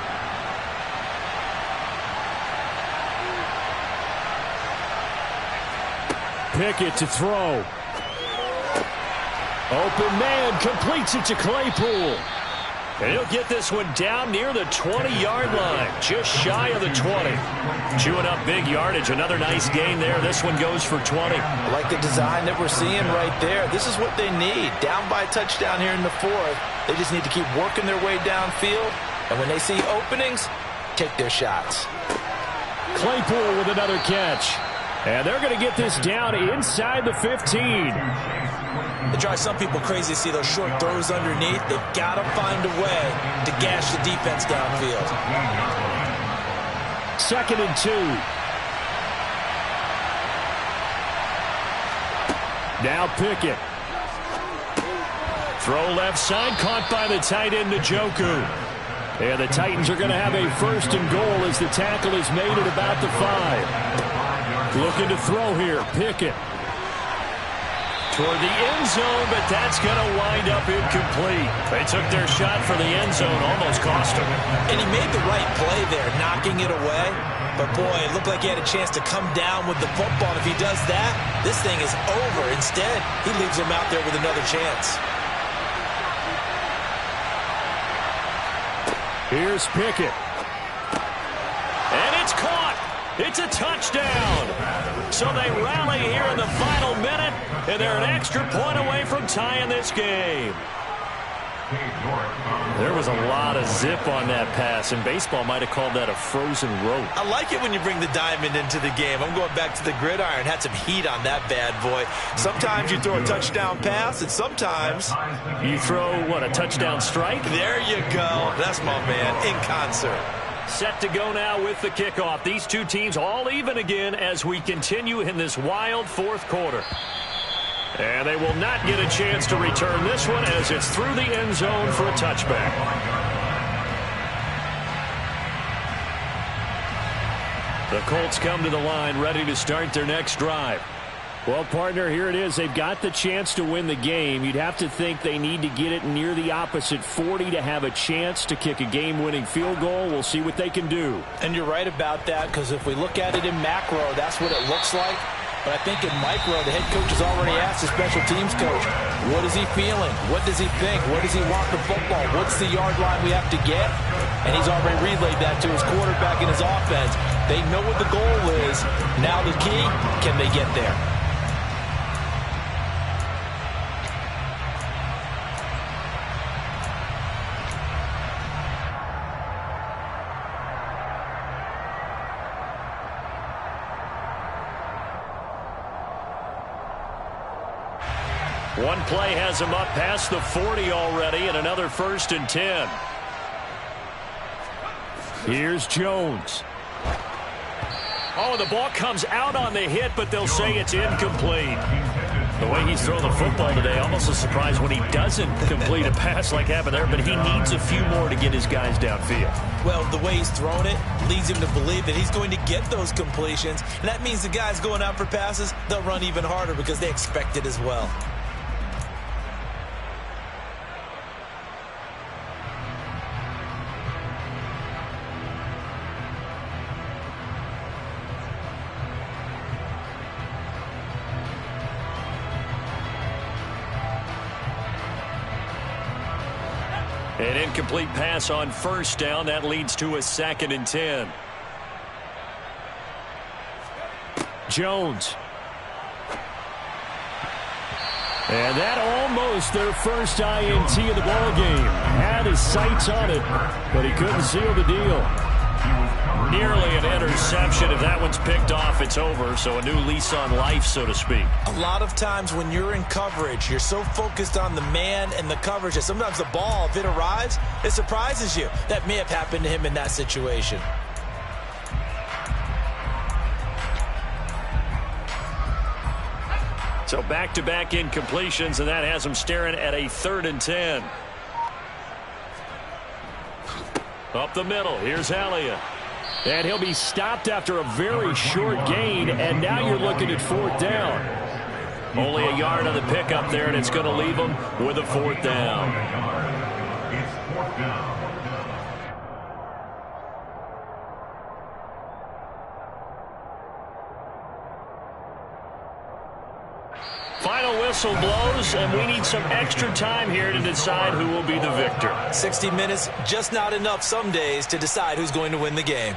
Pickett to throw. Open man, completes it to Claypool. And he'll get this one down near the 20-yard line, just shy of the 20. Chewing up big yardage. Another nice gain there. This one goes for 20. I like the design that we're seeing right there. This is what they need. Down by a touchdown here in the 4th. They just need to keep working their way downfield. And when they see openings, take their shots. Claypool with another catch. And they're going to get this down inside the 15. It drives some people crazy to see those short throws underneath. They've got to find a way to gash the defense downfield. 2nd and 2. Now Pickett. Throw left side, caught by the tight end Njoku. And the Titans are going to have a 1st and goal as the tackle is made at about the 5. Looking to throw here, Pickett. Toward the end zone, but that's going to wind up incomplete. They took their shot for the end zone, almost cost him. And he made the right play there, knocking it away. But, boy, it looked like he had a chance to come down with the football. And if he does that, this thing is over. Instead, he leaves him out there with another chance. Here's Pickett. And it's caught. It's a touchdown. So they rally here in the final minute, and they're an extra point away from tying this game. There was a lot of zip on that pass, and baseball might have called that a frozen rope. I like it when you bring the diamond into the game. I'm going back to the gridiron. Had some heat on that bad boy. Sometimes you throw a touchdown pass, and sometimes you throw, what, a touchdown strike? There you go. That's my man, in concert. Set to go now with the kickoff. These two teams all even again as we continue in this wild fourth quarter. And they will not get a chance to return this one as it's through the end zone for a touchback. The Colts come to the line ready to start their next drive. Well, partner, here it is. They've got the chance to win the game. You'd have to think they need to get it near the opposite 40 to have a chance to kick a game-winning field goal. We'll see what they can do. And you're right about that, because if we look at it in macro, that's what it looks like. But I think in micro, the head coach has already asked the special teams coach, what is he feeling? What does he think? Where does he want the football? What's the yard line we have to get? And he's already relayed that to his quarterback and his offense. They know what the goal is. Now the key, can they get there? One play has him up past the 40 already, and another 1st and 10. Here's Jones. Oh, the ball comes out on the hit, but they'll say it's incomplete. The way he's thrown the football today, almost a surprise when he doesn't complete a pass like happened there, but he needs a few more to get his guys downfield. Well, the way he's thrown it leads him to believe that he's going to get those completions, and that means the guys going out for passes, they'll run even harder because they expect it as well. An incomplete pass on 1st down. That leads to a 2nd and 10. Jones. And that almost their first INT of the ball game. Had his sights on it, but he couldn't seal the deal. Nearly an interception. If that one's picked off, it's over. So a new lease on life, so to speak. A lot of times when you're in coverage, you're so focused on the man and the coverage that sometimes the ball, if it arrives, it surprises you. That may have happened to him in that situation. So back-to-back incompletions, and that has him staring at a 3rd and 10. Up the middle, here's Elliott. And he'll be stopped after a very short gain, and now you're looking at 4th down. Only a yard on the pickup there, and it's going to leave him with a 4th down. It's 4th down. Final whistle blows, and we need some extra time here to decide who will be the victor. 60 minutes, just not enough some days to decide who's going to win the game.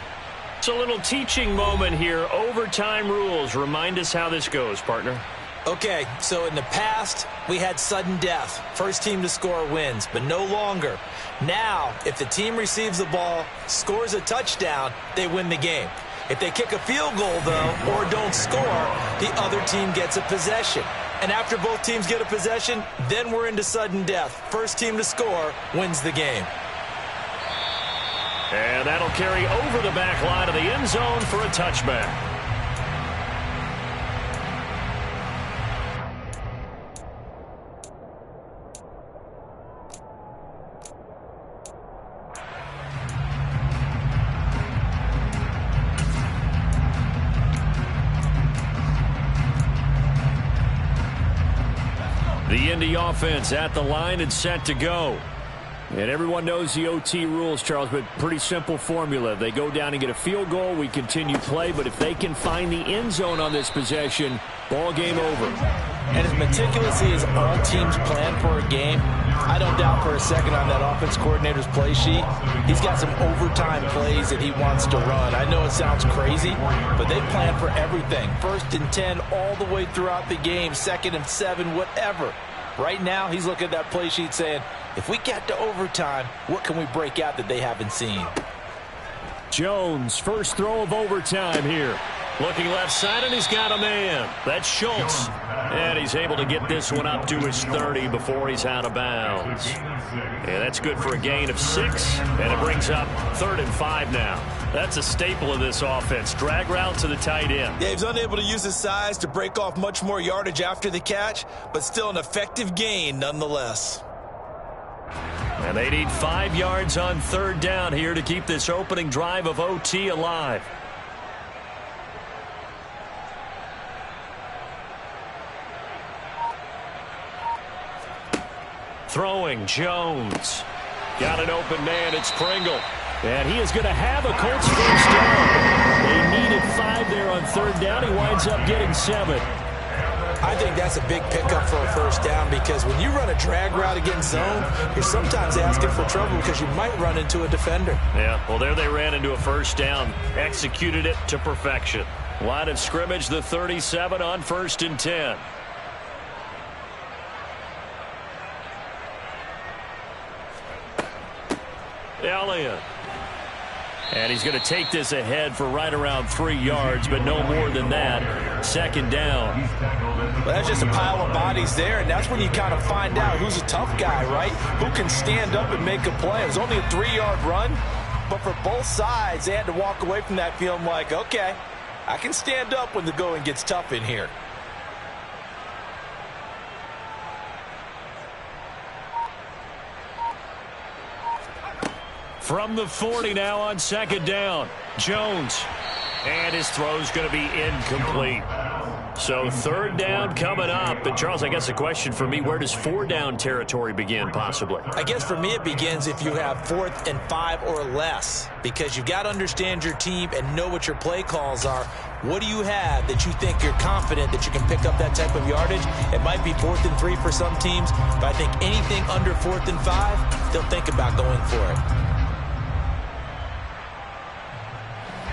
It's a little teaching moment here. Overtime rules. Remind us how this goes, partner. Okay, so in the past, we had sudden death. First team to score wins, but no longer. Now, if the team receives the ball, scores a touchdown, they win the game. If they kick a field goal, though, or don't score, the other team gets a possession. And after both teams get a possession, then we're into sudden death. First team to score wins the game. And that'll carry over the back line of the end zone for a touchback. The Indy offense at the line and set to go. And everyone knows the OT rules, Charles, but pretty simple formula. They go down and get a field goal, we continue play, but if they can find the end zone on this possession, ball game over. And as meticulously as all teams plan for a game, I don't doubt for a second on that offense coordinator's play sheet, he's got some overtime plays that he wants to run. I know it sounds crazy, but they plan for everything. 1st and 10 all the way throughout the game, 2nd and 7, whatever. Right now, he's looking at that play sheet saying, if we get to overtime, what can we break out that they haven't seen? Jones, first throw of overtime here. Looking left side, and he's got a man. That's Schultz. And he's able to get this one up to his 30 before he's out of bounds. And that's good for a gain of 6, and it brings up 3rd and 5 now. That's a staple of this offense. Drag route to the tight end. Yeah, he's unable to use his size to break off much more yardage after the catch, but still an effective gain nonetheless. And they need 5 yards on 3rd down here to keep this opening drive of OT alive. Throwing, Jones. Got an open man, it's Pringle. And he is going to have a Colts first down. They needed 5 there on 3rd down. He winds up getting 7. I think that's a big pickup for a first down because when you run a drag route against zone, you're sometimes asking for trouble because you might run into a defender. Yeah, well, there they ran into a first down. Executed it to perfection. Line of scrimmage, the 37 on 1st and 10. Elliott. And he's going to take this ahead for right around 3 yards, but no more than that. 2nd down. Well, that's just a pile of bodies there, and that's when you kind of find out who's a tough guy, right? Who can stand up and make a play. It was only a 3-yard run, but for both sides, they had to walk away from that feeling like, okay, I can stand up when the going gets tough in here. From the 40 now on 2nd down. Jones. And his throw's going to be incomplete. So 3rd down coming up. And, Charles, I guess the question for me, where does 4 down territory begin possibly? I guess for me it begins if you have 4th and 5 or less. Because you've got to understand your team and know what your play calls are. What do you have that you think you're confident that you can pick up that type of yardage? It might be 4th and 3 for some teams. But I think anything under 4th and 5, they'll think about going for it.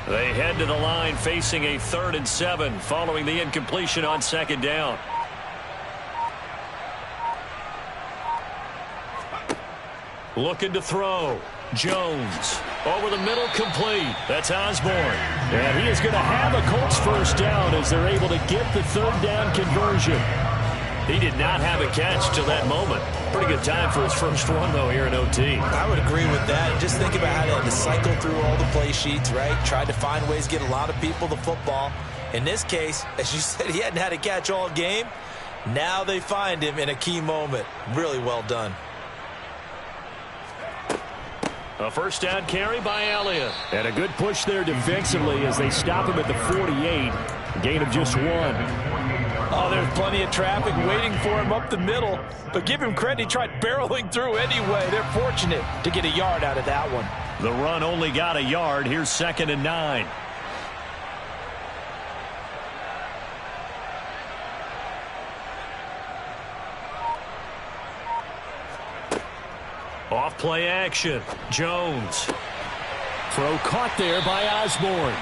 They head to the line facing a 3rd and 7 following the incompletion on 2nd down. Looking to throw. Jones. Over the middle, complete. That's Osborne. And he is going to have a Colts first down as they're able to get the 3rd down conversion. He did not have a catch till that moment. Pretty good time for his first one, though, here in OT. I would agree with that. Just think about how they had to cycle through all the play sheets, right? Tried to find ways to get a lot of people the football. In this case, as you said, he hadn't had a catch all game. Now they find him in a key moment. Really well done. A first down carry by Elliott. And a good push there defensively as they stop him at the 48. Gain of just 1. Oh, there's plenty of traffic waiting for him up the middle. But give him credit, he tried barreling through anyway. They're fortunate to get a yard out of that one. The run only got a yard. Here's 2nd and 9. Off play action. Jones. Throw caught there by Osborne.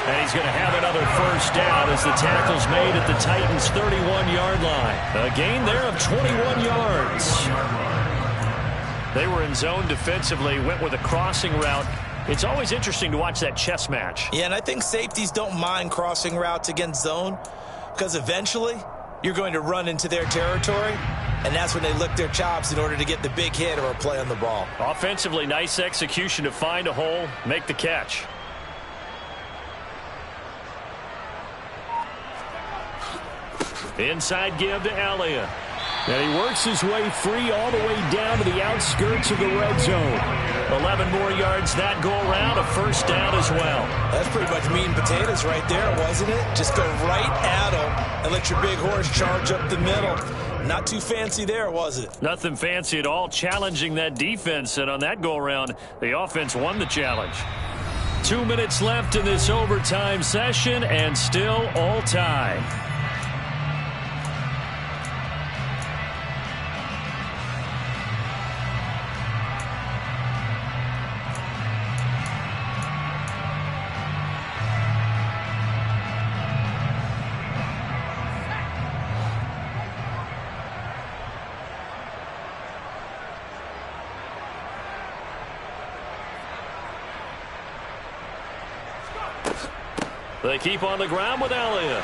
And he's going to have another first down as the tackle's made at the Titans' 31-yard line. A gain there of 21 yards. They were in zone defensively, went with a crossing route. It's always interesting to watch that chess match. Yeah, and I think safeties don't mind crossing routes against zone because eventually you're going to run into their territory, and that's when they lick their chops in order to get the big hit or a play on the ball. Offensively, nice execution to find a hole, make the catch. Inside give to Elliott. And he works his way free all the way down to the outskirts of the red zone. 11 more yards that go around, a first down as well. That's pretty much meat and potatoes right there, wasn't it? Just go right at him and let your big horse charge up the middle. Not too fancy there, was it? Nothing fancy at all, challenging that defense, and on that go-around, the offense won the challenge. 2 minutes left in this overtime session, and still all tied. They keep on the ground with Elliott.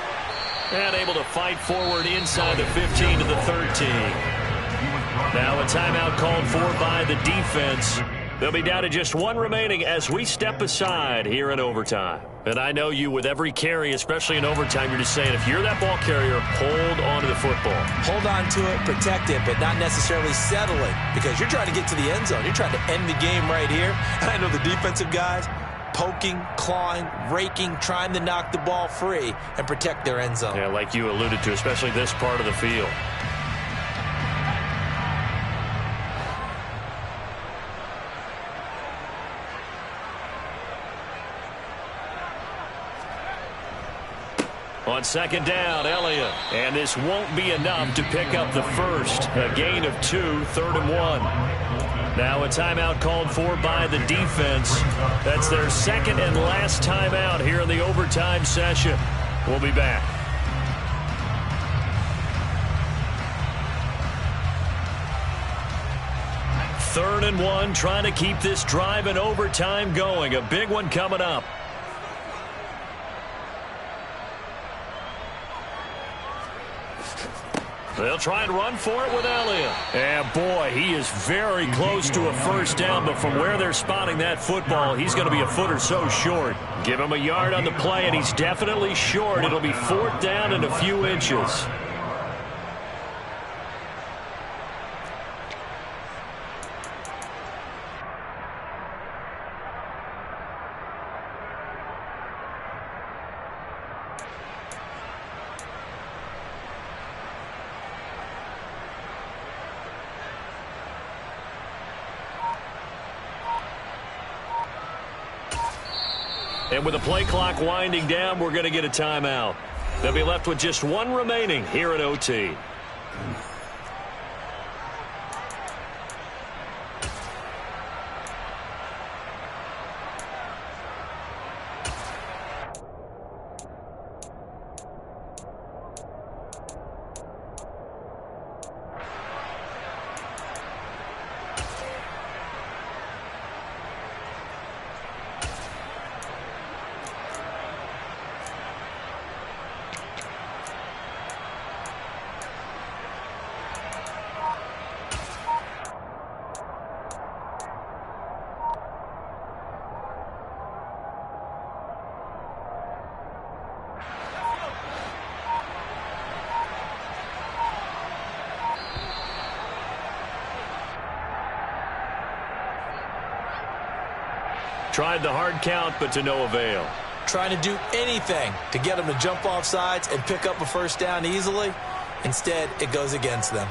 And able to fight forward inside the 15 to the 13. Now a timeout called for by the defense. They'll be down to just one remaining as we step aside here in overtime. And I know you, with every carry, especially in overtime, you're just saying, if you're that ball carrier, hold on to the football. Hold on to it, protect it, but not necessarily settle it, because you're trying to get to the end zone. You're trying to end the game right here. I know the defensive guys poking, clawing, raking, trying to knock the ball free and protect their end zone. Yeah, like you alluded to, especially this part of the field. On second down, Elliott. And this won't be enough to pick up the first. A gain of 2, 3rd and 1. Now a timeout called for by the defense. That's their second and last timeout here in the overtime session. We'll be back. Third and 1, trying to keep this drive in overtime going. A big one coming up. They'll try and run for it with Elliott. And boy, he is very close to a first down, but from where they're spotting that football, he's going to be a foot or so short. Give him a yard on the play, and he's definitely short. It'll be 4th down and a few inches. And with the play clock winding down, we're going to get a timeout. They'll be left with just one remaining here at OT. Tried the hard count, but to no avail. Trying to do anything to get them to jump off sides and pick up a first down easily. Instead, it goes against them.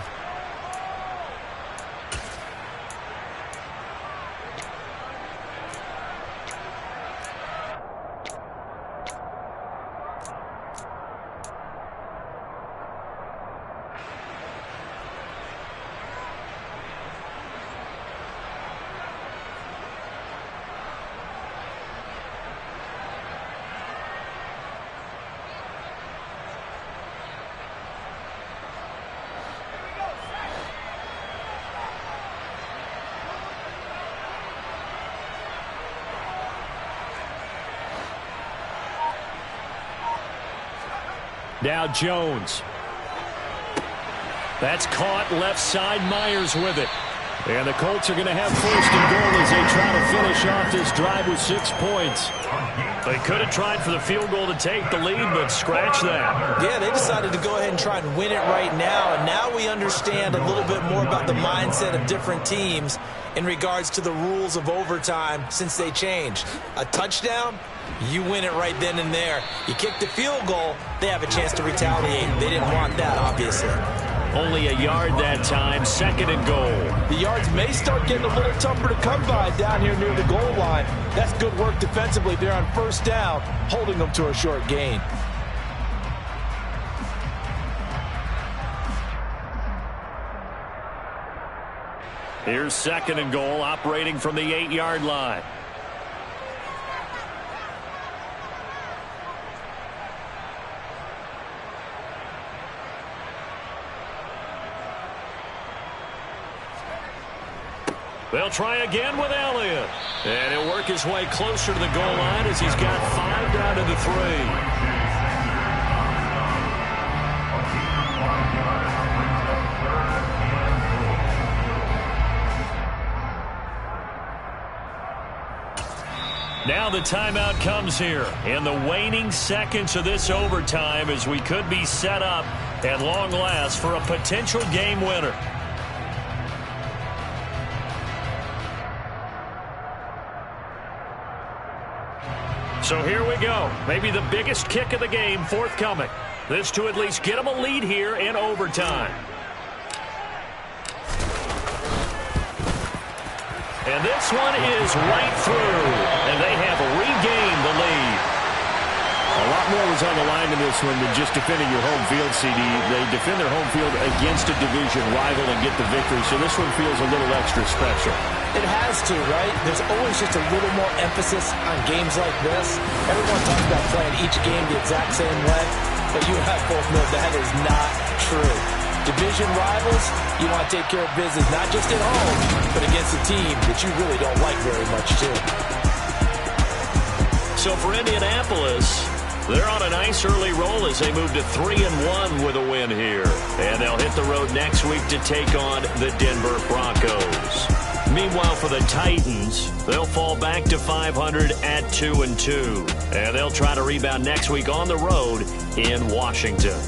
Now Jones. That's caught left side. Myers with it. And the Colts are going to have 1st and goal as they try to finish off this drive with 6 points. They could have tried for the field goal to take the lead, but scratch that. Yeah, they decided to go ahead and try and win it right now. And now we understand a little bit more about the mindset of different teams in regards to the rules of overtime since they changed. A touchdown, you win it right then and there. You kick the field goal, they have a chance to retaliate. They didn't want that, obviously. Only a yard that time, 2nd and goal. The yards may start getting a little tougher to come by down here near the goal line. That's good work defensively there on 1st down, holding them to a short gain. Here's 2nd and goal, operating from the 8-yard line. They'll try again with Elliott. And he'll work his way closer to the goal line as he's got 5 down to the 3. Now the timeout comes here in the waning seconds of this overtime as we could be set up at long last for a potential game winner. So here we go. Maybe the biggest kick of the game forthcoming. This to at least get them a lead here in overtime. And this one is right through, and they have regained the lead. A lot more was on the line in this one than just defending your home field, CD. They defend their home field against a division rival and get the victory, so this one feels a little extra special. It has to, right? There's always just a little more emphasis on games like this. Everyone talks about playing each game the exact same way, but you and I both know that is not true. Division rivals, you want to take care of business, not just at home, but against a team that you really don't like very much, too. So for Indianapolis, they're on a nice early roll as they move to 3-1 with a win here. And they'll hit the road next week to take on the Denver Broncos. Meanwhile, for the Titans, they'll fall back to 500 at 2-2. And they'll try to rebound next week on the road in Washington.